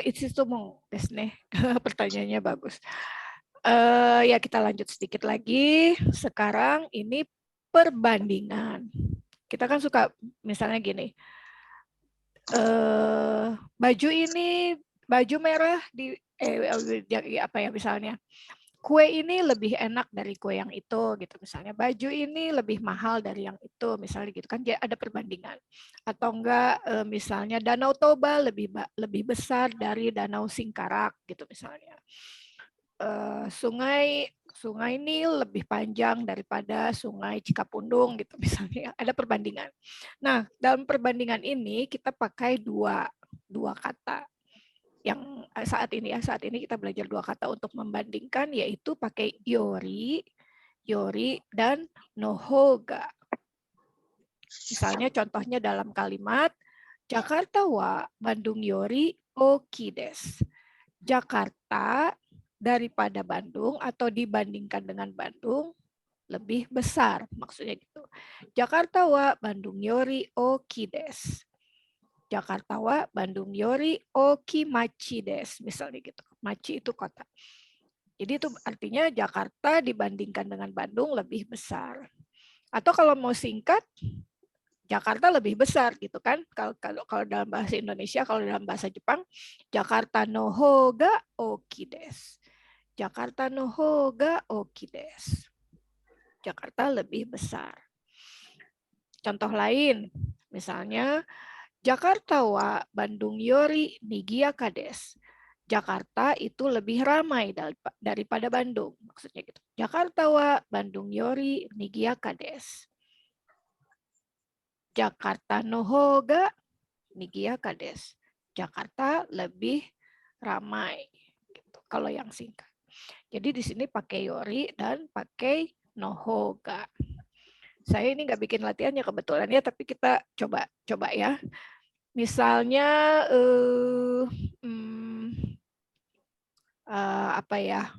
Itsutomo desu ne. Pertanyaannya bagus. Ya, kita lanjut sedikit lagi. Sekarang ini perbandingan. Kita kan suka misalnya gini. Baju merah di misalnya kue ini lebih enak dari kue yang itu gitu misalnya, baju ini lebih mahal dari yang itu misalnya gitu kan, ada perbandingan. Atau enggak misalnya Danau Toba lebih besar dari Danau Singkarak gitu misalnya. Sungai Nil lebih panjang daripada Sungai Cikapundung gitu misalnya, ada perbandingan. Nah, dalam perbandingan ini kita pakai dua kata. Yang saat ini kita belajar dua kata untuk membandingkan, yaitu pakai yori dan nohoga. Misalnya contohnya dalam kalimat Jakarta wa Bandung yori oki desu. Jakarta daripada Bandung atau dibandingkan dengan Bandung lebih besar, maksudnya gitu. Jakarta wa Bandung yori oki desu. Jakarta wa Bandung yori oki machi desu, misalnya gitu. Machi itu kota. Jadi itu artinya Jakarta dibandingkan dengan Bandung lebih besar. Atau kalau mau singkat, Jakarta lebih besar gitu kan. Kalau dalam bahasa Indonesia, kalau dalam bahasa Jepang, Jakarta no hoga oki desu. Jakarta no hoga oki desu. Jakarta lebih besar. Contoh lain, misalnya Jakarta wa Bandung yori nigiaka desu. Jakarta itu lebih ramai daripada Bandung, maksudnya gitu. Jakarta wa Bandung yori nigiaka desu. Jakarta no hoga nigiaka desu. Jakarta lebih ramai gitu kalau yang singkat. Jadi di sini pakai yori dan pakai no hoga. Saya ini nggak bikin latihannya kebetulan ya, tapi kita coba ya. Misalnya apa ya?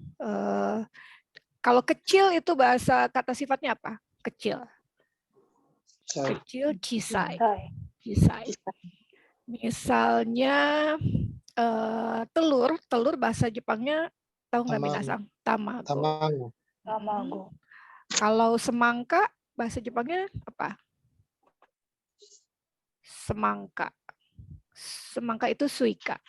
Kalau kecil itu bahasa kata sifatnya apa? Kecil. Kecil cisai. Misalnya telur bahasa Jepangnya tahu nggak minasang? Tamago. Kalau semangka bahasa Jepangnya apa? Semangka. Semangka itu suika.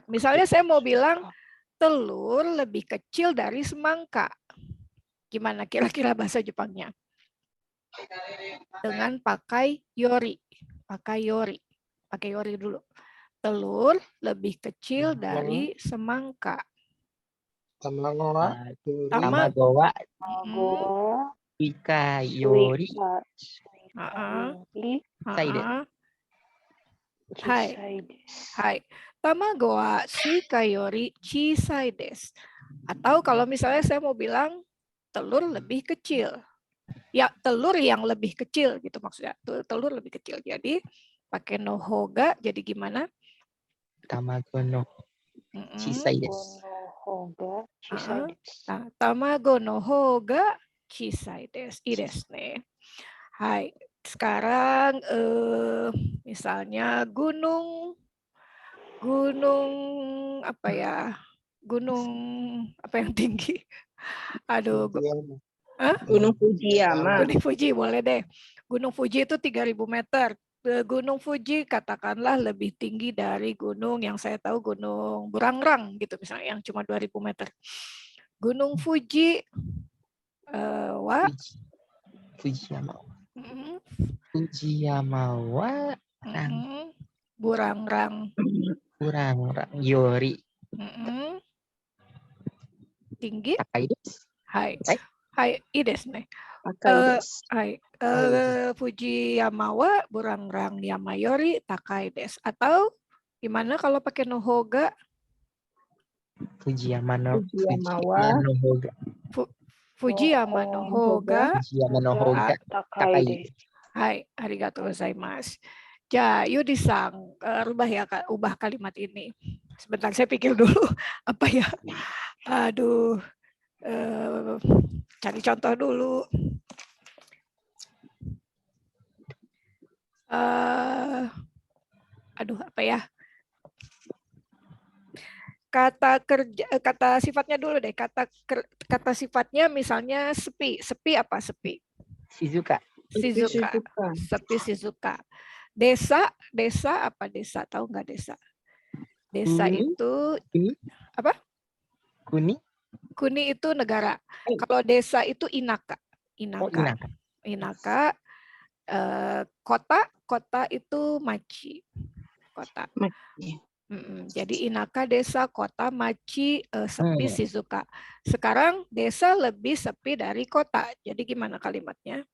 Misalnya saya mau bilang telur lebih kecil dari semangka. Gimana kira-kira bahasa Jepangnya? Dengan pakai yori. Pakai yori dulu. Telur lebih kecil dari semangka. Tamago wa suika yori Hai. Tamago wa suika yori chisai desu. Atau kalau misalnya saya mau bilang telur lebih kecil. Ya, telur yang lebih kecil gitu maksudnya. Telur lebih kecil. Jadi pakai no hoga jadi gimana? Tamago no chisai desu. Tamago no hoga chisai desu. Desu ne. Hai. Sekarang misalnya gunung apa ya? Gunung apa yang tinggi? Aduh. Gunung Fujiyama. Gunung Fuji boleh deh. Gunung Fuji itu 3.000 meter. Gunung Fuji katakanlah lebih tinggi dari gunung yang saya tahu Gunung Burangrang gitu misalnya yang cuma 2.000 meter. Gunung Fuji Fujiyama wa Burangrang yori tinggi. Hai. Desu ne. Fujiyama wa Burangrang Yamayori takai desu. Atau gimana kalau pakai no hoga? Fujiyama no hoga takai desu. Hai, arigatou gozaimasu. Ja, Yudi-san, ubah kalimat ini. Sebentar, saya pikir dulu apa ya. Aduh, cari contoh dulu. Apa ya? Kata sifatnya dulu deh. Kata sifatnya misalnya sepi. Sepi apa sepi? Shizuka. Sepi Shizuka. Desa apa desa? Tahu nggak desa? Desa itu apa? Kuni. Kuni itu negara. Kalau desa itu Inaka. Oh, Inaka. Inaka. Kota itu Machi. Kota. Jadi Inaka desa, kota, Machi sepi, Shizuoka. Sekarang desa lebih sepi dari kota. Jadi gimana kalimatnya?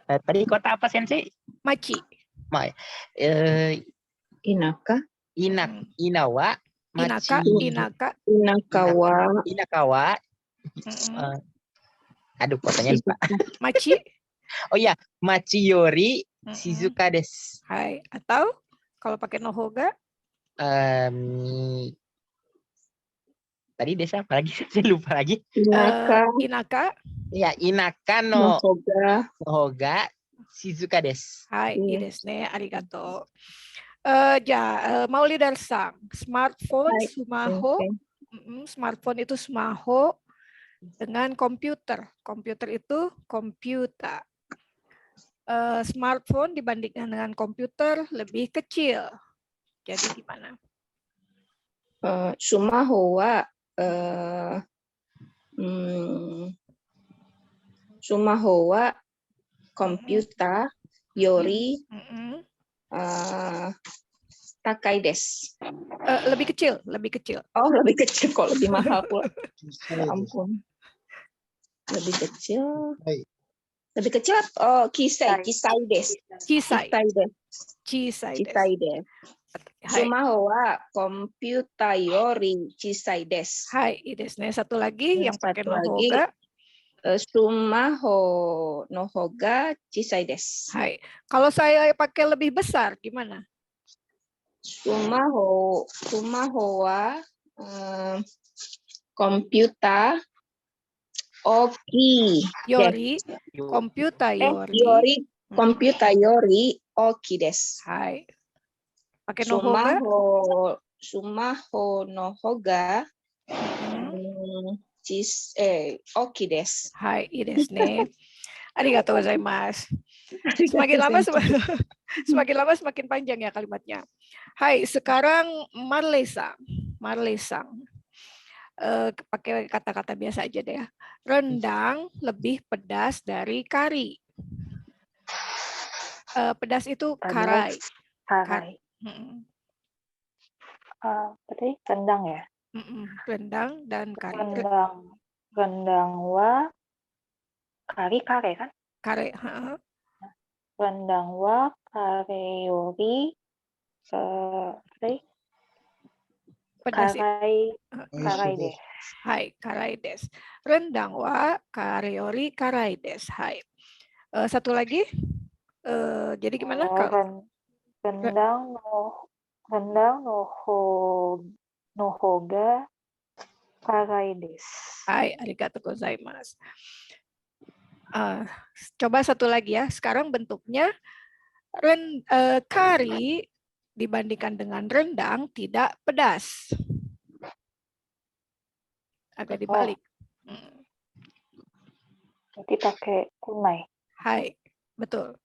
Tadi kota apa Sensei? Machi. Inaka. Inawa. Machi. Inakawa. Aduh, kotanya lupa. Machi. Oh iya, Machiyori Shizuka desu. Hai. Atau kalau pakai nohoga? Tadi desa apa lagi? Saya lupa lagi. Inaka. Ya, Inaka no Nohoga Shizuka desu. Hai, desu ne. Arigato. Maulidar-san, smartphone, sumaho. Smartphone itu sumaho dengan komputer. Komputer itu komputer. Smartphone dibandingkan dengan komputer lebih kecil. Jadi gimana? Sumaho wa komputer yori takai desu. Lebih kecil. Oh, lebih kecil kok, lebih mahal pula. Ya ampun. Lebih kecil. Oh, kisai desu. Kisai desu. Sumaho wa komputer yori kisai desu. Hai, desu ne. Satu lagi yang pakai nohoga. Sumaho nohoga kisai desu. Hai. Kalau saya pakai lebih besar gimana? Sumaho wa komputer oki yori. Komputer yori oki desu. Hai. Pakai nohoga. Sumaho nohoga oki desu. Hai, desu ne. Arigatou gozaimasu. Semakin lama semakin panjang ya kalimatnya. Hai, sekarang Marley-san. Pakai kata-kata biasa aja deh ya. Rendang lebih pedas dari kari. Pedas itu karai. Berarti rendang ya? Rendang dan kari. Rendang wa kari kare kan? Kare. Rendang wa kare yori pedas. Karai desu. Hai, karai desu. Rendang wa kare yori karai desu. Hai. Satu lagi. Jadi gimana? Rendang nohoga karai desu. Hai, arigatou gozaimasu. Coba satu lagi ya. Sekarang bentuknya kari dibandingkan dengan rendang tidak pedas. Agak dibalik. Jadi pakai kunai. Hai, betul.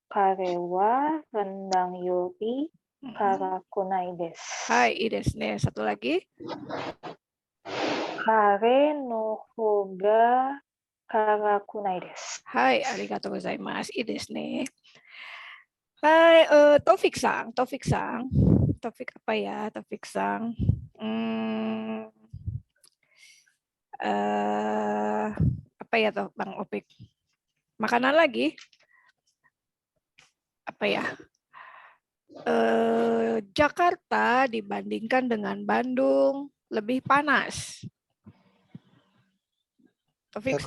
Karewa rendang yori kara kunai desu. Hai, desu ne. Satu lagi. Kare nohoga kara kunai desu. Hai, arigatou gozaimasu. Desu ne. Hai, Taufik-san. Taufik apa ya, Taufik-san? Apa ya toh, Bang Opik? Makanan lagi? Apa ya? Jakarta dibandingkan dengan Bandung lebih panas. Taufik,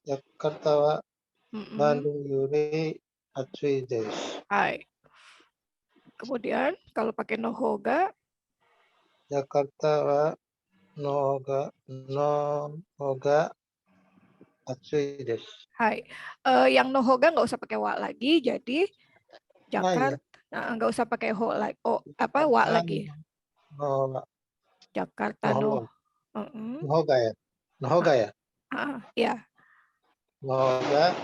Jakarta wa Bandung yori atsui desu. Hai. Kemudian kalau pakai nohoga, Jakarta wa nohoga atsui desu. hai. Yang nohoga nggak usah pakai wa lagi, jadi Jakarta nggak usah pakai ho lagi. Wa lagi. Jakarta Nohoga ya. Nohoga ya. Ya. Nohoga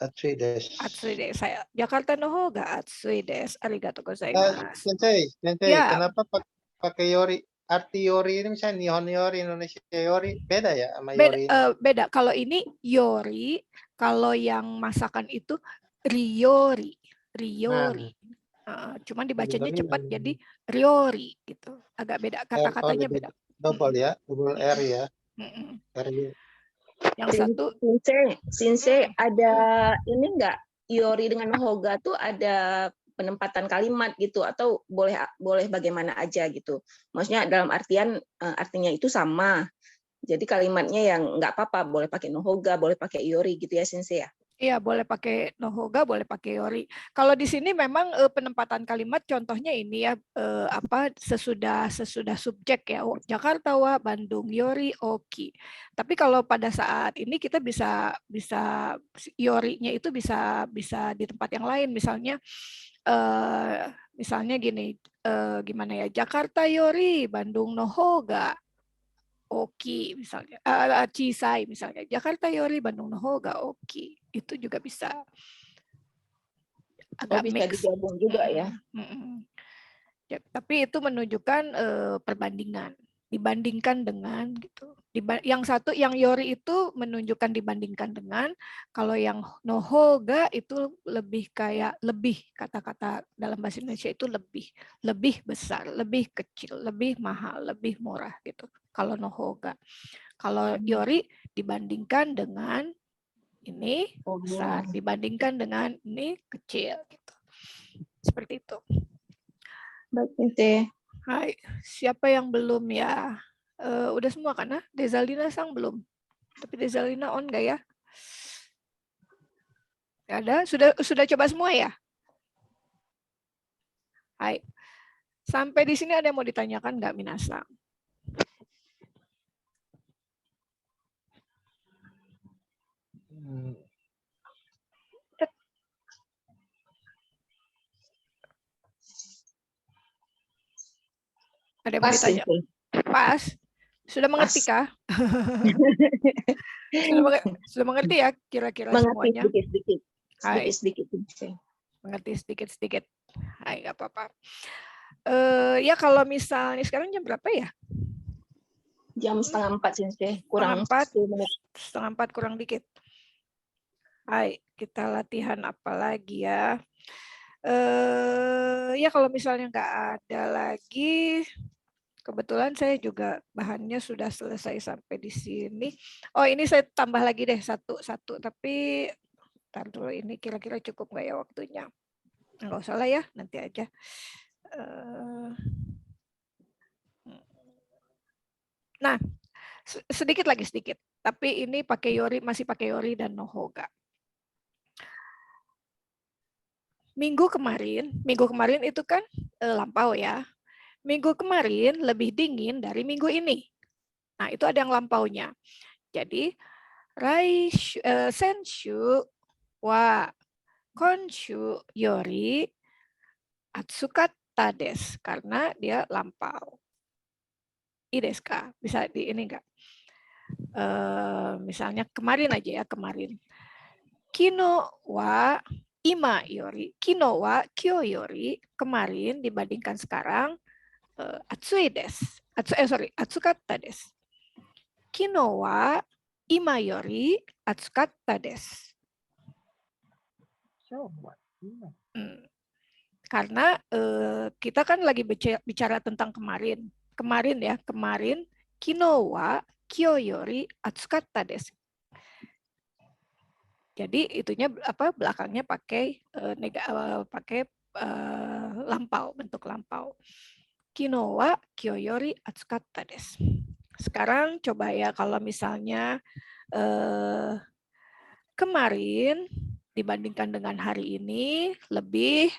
Atsui desu. Atsui desu. Saya Jakarta no hoga atsui desu. Arigatou gozaimasu. Sensei, Ya. kenapa pakai yori? Arti yori ini misalnya Nihon yori, Indonesia yori, beda ya sama Beda, yori ini? beda. Kalau ini yori, kalau yang masakan itu ryori. Ryori. Cuman dibacanya cepat jadi ryori gitu. Agak beda, kata-katanya beda. Double ya, double R ya. Yang satu Sensei ada ini enggak yori dengan hoga tuh ada penempatan kalimat gitu atau boleh bagaimana aja gitu. Maksudnya dalam artian artinya itu sama. Jadi kalimatnya yang nggak apa-apa, boleh pakai nohoga, boleh pakai yori gitu ya Sensei ya. Iya, boleh pakai nohoga, boleh pakai yori. Kalau di sini memang penempatan kalimat contohnya ini ya sesudah subjek ya. Jakarta wa, Bandung yori oki. Tapi kalau pada saat ini kita bisa yorinya itu bisa di tempat yang lain, misalnya gini, gimana ya, Jakarta yori, Bandung nohoga oki misalnya, Cisai misalnya, Jakarta yori, Bandung nohoga oki, itu juga bisa agak bisa mix. digabung juga ya. Ya, tapi itu menunjukkan perbandingan, dibandingkan dengan gitu. Yang satu, yang yori itu menunjukkan dibandingkan dengan, kalau yang nohoga itu lebih kayak lebih, kata-kata dalam bahasa Indonesia itu lebih besar, lebih kecil, lebih mahal, lebih murah gitu. Kalau nohoga, kalau yori dibandingkan dengan ini besar, dibandingkan dengan ini kecil gitu. Seperti itu. Baik, Sensei. Hai, siapa yang belum ya? Udah semua kan? Dezalina sang belum? Tapi Dezalina on nggak ya? Nggak ada? Sudah coba semua ya? Hai. Sampai di sini ada yang mau ditanyakan nggak, Minasang? Ada yang mau ditanya? Pas. Sudah mengerti kah? Sudah mengerti ya kira-kira semuanya? Sedikit-sedikit. Mengerti sedikit-sedikit. Hai, nggak apa-apa. Ya kalau misalnya sekarang jam berapa ya? Jam 3:30 Sensei. Kurang 4, 10 menit. 3:30 kurang dikit. Hai, kita latihan apa lagi ya? Ya kalau misalnya nggak ada lagi, kebetulan saya juga bahannya sudah selesai sampai di sini. Oh, ini saya tambah lagi deh satu, tapi ntar dulu, ini kira-kira cukup nggak ya waktunya? Nggak usah lah ya, nanti aja. Nah, sedikit lagi, tapi ini pakai yori, masih pakai yori dan nohoga. Minggu kemarin itu kan lampau ya. Minggu kemarin lebih dingin dari minggu ini. Nah, itu ada yang lampaunya. Jadi, senshu wa konshu yori atsukatta desu, karena dia lampau. I desu ka? Bisa di ini enggak? Misalnya kemarin aja ya, kemarin. Kino wa ima yori, kino wa kyo yori, kemarin dibandingkan sekarang, atsui desu. Atsukatta desu. Kino wa ima yori atsukatta desu. Karena kita kan lagi bicara tentang kemarin. Kemarin kino wa kyo yori atsukatta desu. Jadi itunya belakangnya pakai lampau, bentuk lampau. Kino wa kyo yori atsukatta desu. Sekarang coba ya, kalau misalnya kemarin dibandingkan dengan hari ini lebih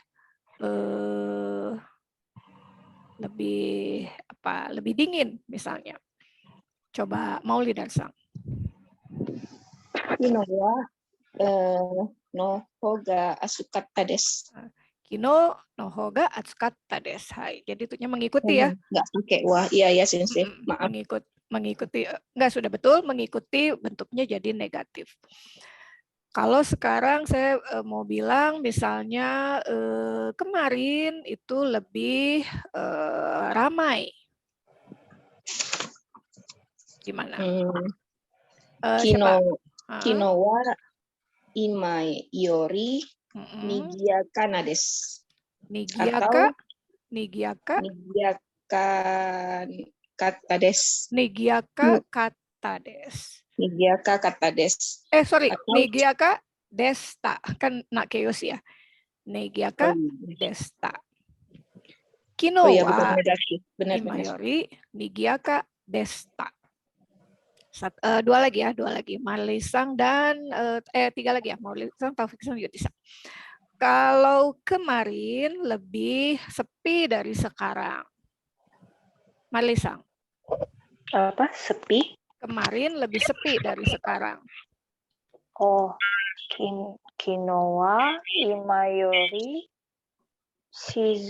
dingin misalnya. Coba Mauli dan Sang. Kino wa nohoga atsukatta desu. Kino nohoga atsukatta desu. Hai. Jadi itunya mengikuti ya. Enggak pakai wa. Iya ya Sensei. Maaf. Mengikuti enggak, sudah betul, mengikuti bentuknya jadi negatif. Kalau sekarang saya mau bilang misalnya kemarin itu lebih ramai. Gimana? Siapa? Kinowa imai yori nigiaka desu. Nigiaka? Nigiaka? Kata desu. Nigiaka kata desu. Nigiaka kata desu. Sorry, Atau, Nigiaka desta. Kan nak keos ya. Nigiaka desta. Kinowa iya, bukan negatif. Benar. imayori nigiaka desta. Dua lagi ya, Marlisang dan tiga lagi ya, Marlisang, Taufik-san, Yudisa. Kalau kemarin lebih sepi dari sekarang. Marlisang. Apa? Sepi? Kemarin lebih sepi dari sekarang. Oh, kinowa imayori shizuka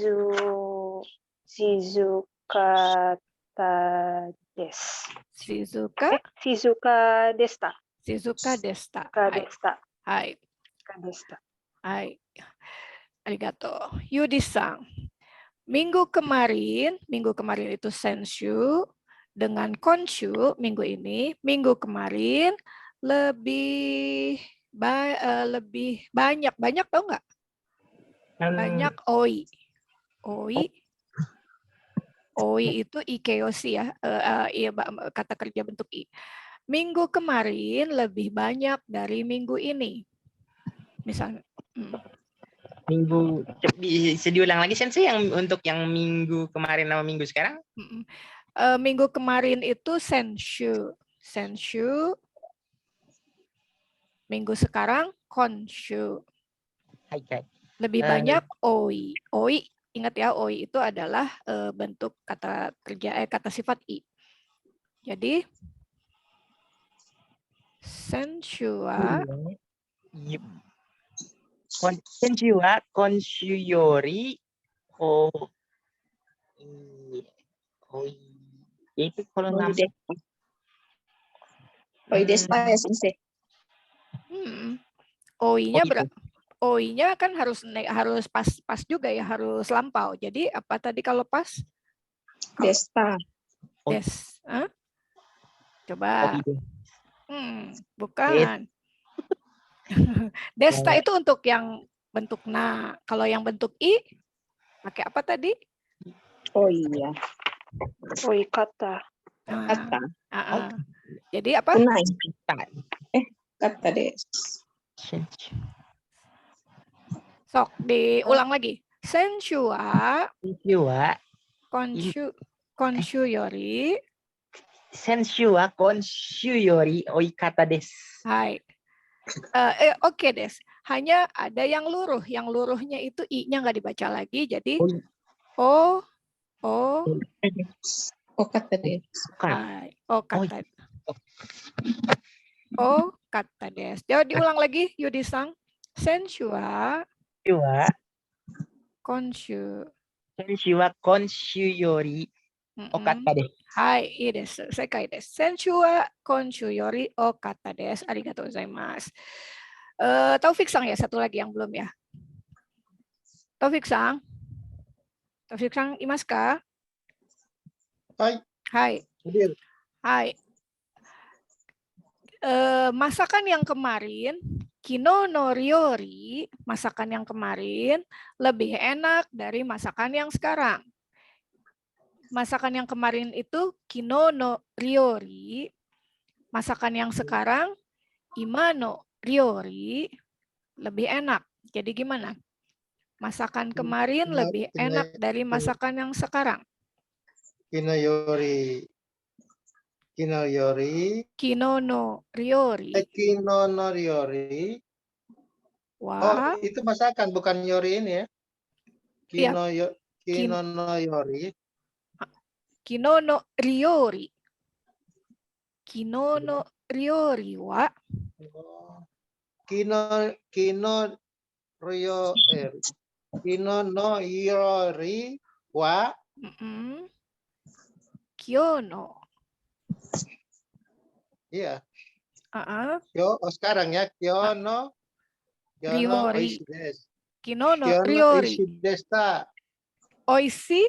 desu. Shizuka desta. Shizuka desta. Hai. Hai. Arigato. Yudi-san. Minggu kemarin itu senshu, dengan konshu minggu ini, minggu kemarin lebih banyak tahu nggak? Banyak oi. Oi itu ikeoshi ya, kata kerja bentuk i. Minggu kemarin lebih banyak dari minggu ini. Misalnya. Minggu, bisa diulang lagi Sensei yang untuk yang minggu kemarin sama minggu sekarang? Minggu kemarin itu senshu. Minggu sekarang konshu. Lebih banyak oi. Oi, ingat ya, oi itu adalah bentuk kata kerja kata sifat i. Jadi senshua konshuyori itu kalau oi desta ya, Sensei. oi-nya oi-nya kan harus pas juga ya, harus lampau. Jadi apa tadi kalau pas? Desta. Coba. Bukan. Desta itu untuk yang bentuk na. Kalau yang bentuk i, pakai apa tadi? Oh iya. Oi kata. Kata. Jadi apa? Kunai. Kata desu. Sok, diulang lagi. Senshua. Konshu yori. Senshua konshu yori oi kata desu. Hai. Oke des. Hanya ada yang luruh. Yang luruhnya itu i-nya nggak dibaca lagi. Jadi kata desu. Hai. Kata des. Jadi diulang lagi, Yudi-san. Senshua. Konshu. Senshua konshu yori okata desu. Hai, ii desu. Sekai desu. Senshua konshu yori okata desu. Arigatou gozaimasu. Taufik-san ya, satu lagi yang belum ya. Taufik-san, imasu ka? Hai. Masakan yang kemarin, kino no ryori, masakan yang kemarin lebih enak dari masakan yang sekarang. Masakan yang kemarin itu kino no ryori, masakan yang sekarang ima no ryori lebih enak. Jadi gimana? Masakan kemarin lebih enak dari masakan yang sekarang. Kino no ryori. Wah. Oh, itu masakan bukan yori ini ya. Kino no yori. Kino no ryori. Kino no ryori wa. Kino no yori wa. Kyono. Iya. Sekarang ya. Kyono Ryori. oishi desu. Kinono Kyono ryori. oishi desta. Oishi?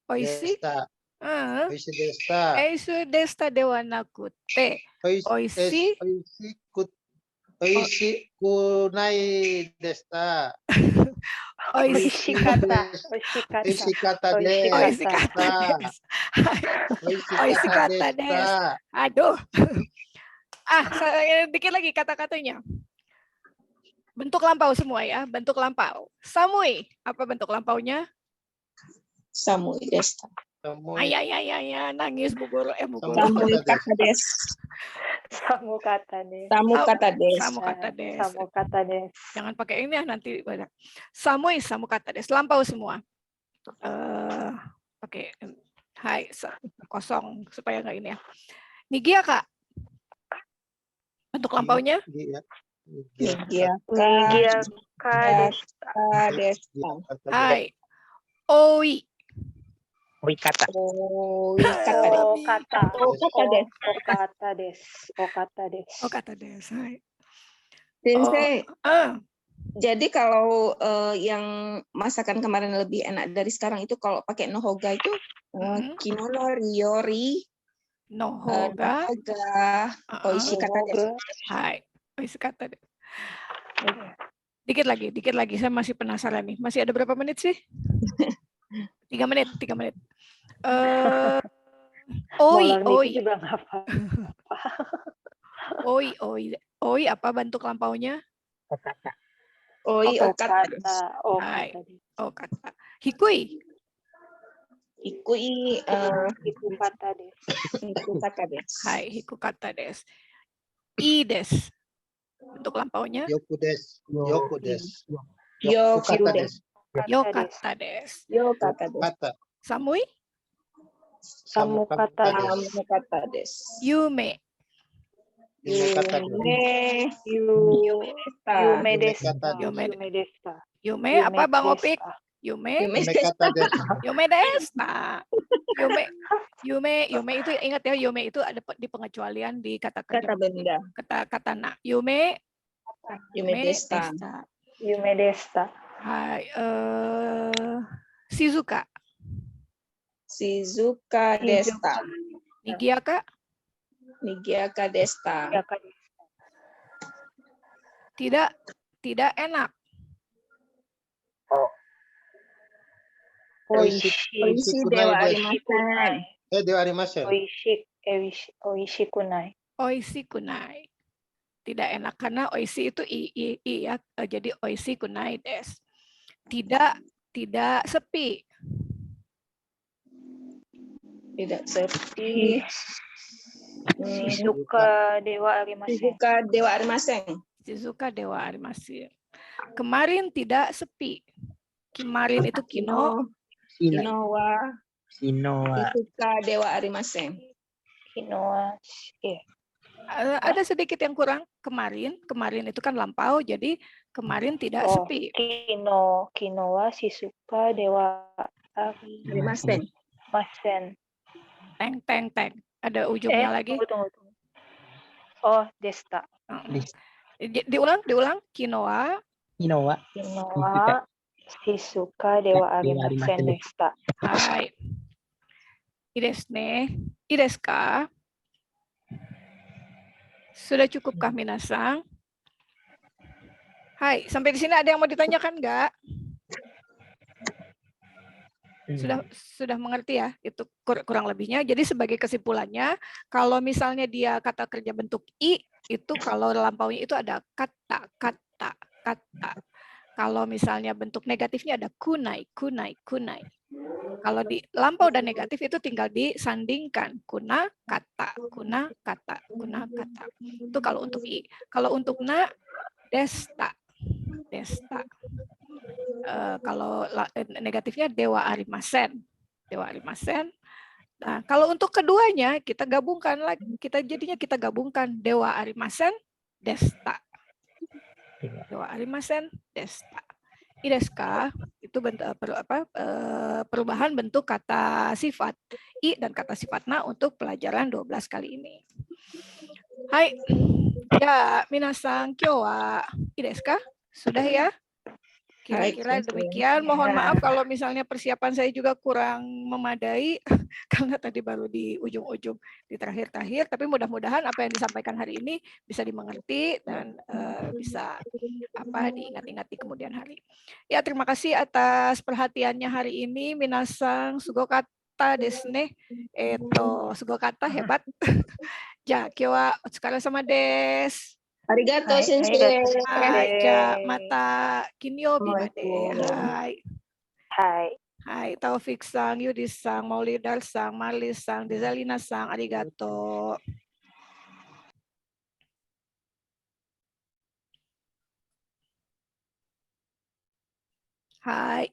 Oishi? Desta. Oishi desta. Eisu desta de wa nakute. Oishi? Oishi kunai desta. Oishi kata. Oishi kata desu. Oishi kata desu. Oishi kata desu. Aduh. Dikit lagi kata-katanya. Bentuk lampau semua ya, bentuk lampau. Samui, apa bentuk lampaunya? Samui desta. Ya, nangis Bu Guru. Bu Guru. Samui kata des. Samu kata des. Samu kata des. Samu kata des. Samu kata des. Jangan pakai ini ya nanti. Samui, samu kata des. Lampau semua. Pakai hai kosong supaya nggak ini ya. Nigia Kak. Bentuk lampaunya? Nigia kata des. Hai. Oi. Oi kata. Oi kata des. Kata des. Kata des. Hai. Sensei. Jadi kalau yang masakan kemarin lebih enak dari sekarang itu kalau pakai nohoga itu kimono ryori Nohoga. Oishi kata des. Hai. Oishi kata des. Dikit lagi. Saya masih penasaran nih. Masih ada berapa menit sih? 3 menit. Oi. Juga nggak apa. Oi, apa bentuk lampaunya? Okata. Oi okata. Hai. Okata. Hikui. Hikui Hiku kata des. hiku kata des. Hai, hiku kata des. I des. Bentuk lampaunya? Yoku des. Yoku Kata des. Yokata des. Yokata des. Kata. Samui? Samu kata des. Samu kata des. Yume. Yume kata des. Yume desta. Yume apa Bang Opik? Yume kata des. Yume desta. Yume itu ingat ya, Yume itu ada di pengecualian di kata kerja. Kata benda. Kata nak. Yume desta. Yume desta. Hai, Shizuka. Shizuka desta. Nigiaka. Nigiaka desta. Tidak enak. Oishi dewa arimasen. Dewa arimasen. Oishi kunai. Oishi kunai. Tidak enak karena oishi itu i ya. Jadi oishi kunai des. Tidak sepi. Tidak sepi. Shizuka dewa arimasen. Shizuka dewa arimasen. Kemarin tidak sepi. Kemarin itu kinowa. Shizuka dewa arimasen. Kinowa. Ada sedikit yang kurang. Kemarin itu kan lampau, jadi kemarin tidak sepi. Kinowa Shizuka dewa arimasen. Teng. Ada ujungnya lagi. Tunggu. Oh, desta. Diulang. Kinowa Shizuka dewa arimasen desta. Hai. Ides ne. Ides ka? Sudah cukupkah minasang? Hai, sampai di sini ada yang mau ditanyakan enggak? Sudah mengerti ya? Itu kurang lebihnya. Jadi sebagai kesimpulannya, kalau misalnya dia kata kerja bentuk i, itu kalau lampaunya itu ada kata. Kalau misalnya bentuk negatifnya ada kunai. Kalau di lampau dan negatif itu tinggal disandingkan kuna kata. Itu kalau untuk i. Kalau untuk na desta. Kalau negatifnya dewa arimasen. Nah, kalau untuk keduanya kita gabungkan lagi. Kita gabungkan dewa arimasen desta. Dewa arimasen desta. Ideska itu bentuk perubahan bentuk kata sifat i dan kata sifat na untuk pelajaran 12 kali ini. Hai. Ya, minasan, kyou wa ii desu ka? Sudah ya? Kira-kira demikian. Mohon maaf kalau misalnya persiapan saya juga kurang memadai karena tadi baru di ujung-ujung, di terakhir-terakhir. Tapi mudah-mudahan apa yang disampaikan hari ini bisa dimengerti dan bisa diingat-ingat di kemudian hari. Ya, terima kasih atas perhatiannya hari ini. Minasang sugokata desu ne. Sugokata hebat. Ja, kyou wa otsukare sama desu. Arigato, Hai, sensei. Hai, ja, mata kinyobi made. Hai. Hai. Hai, Taufik-san, Yudi-san, Maulidar-san, Marlis-san, Dezalina-san, arigato. Hai.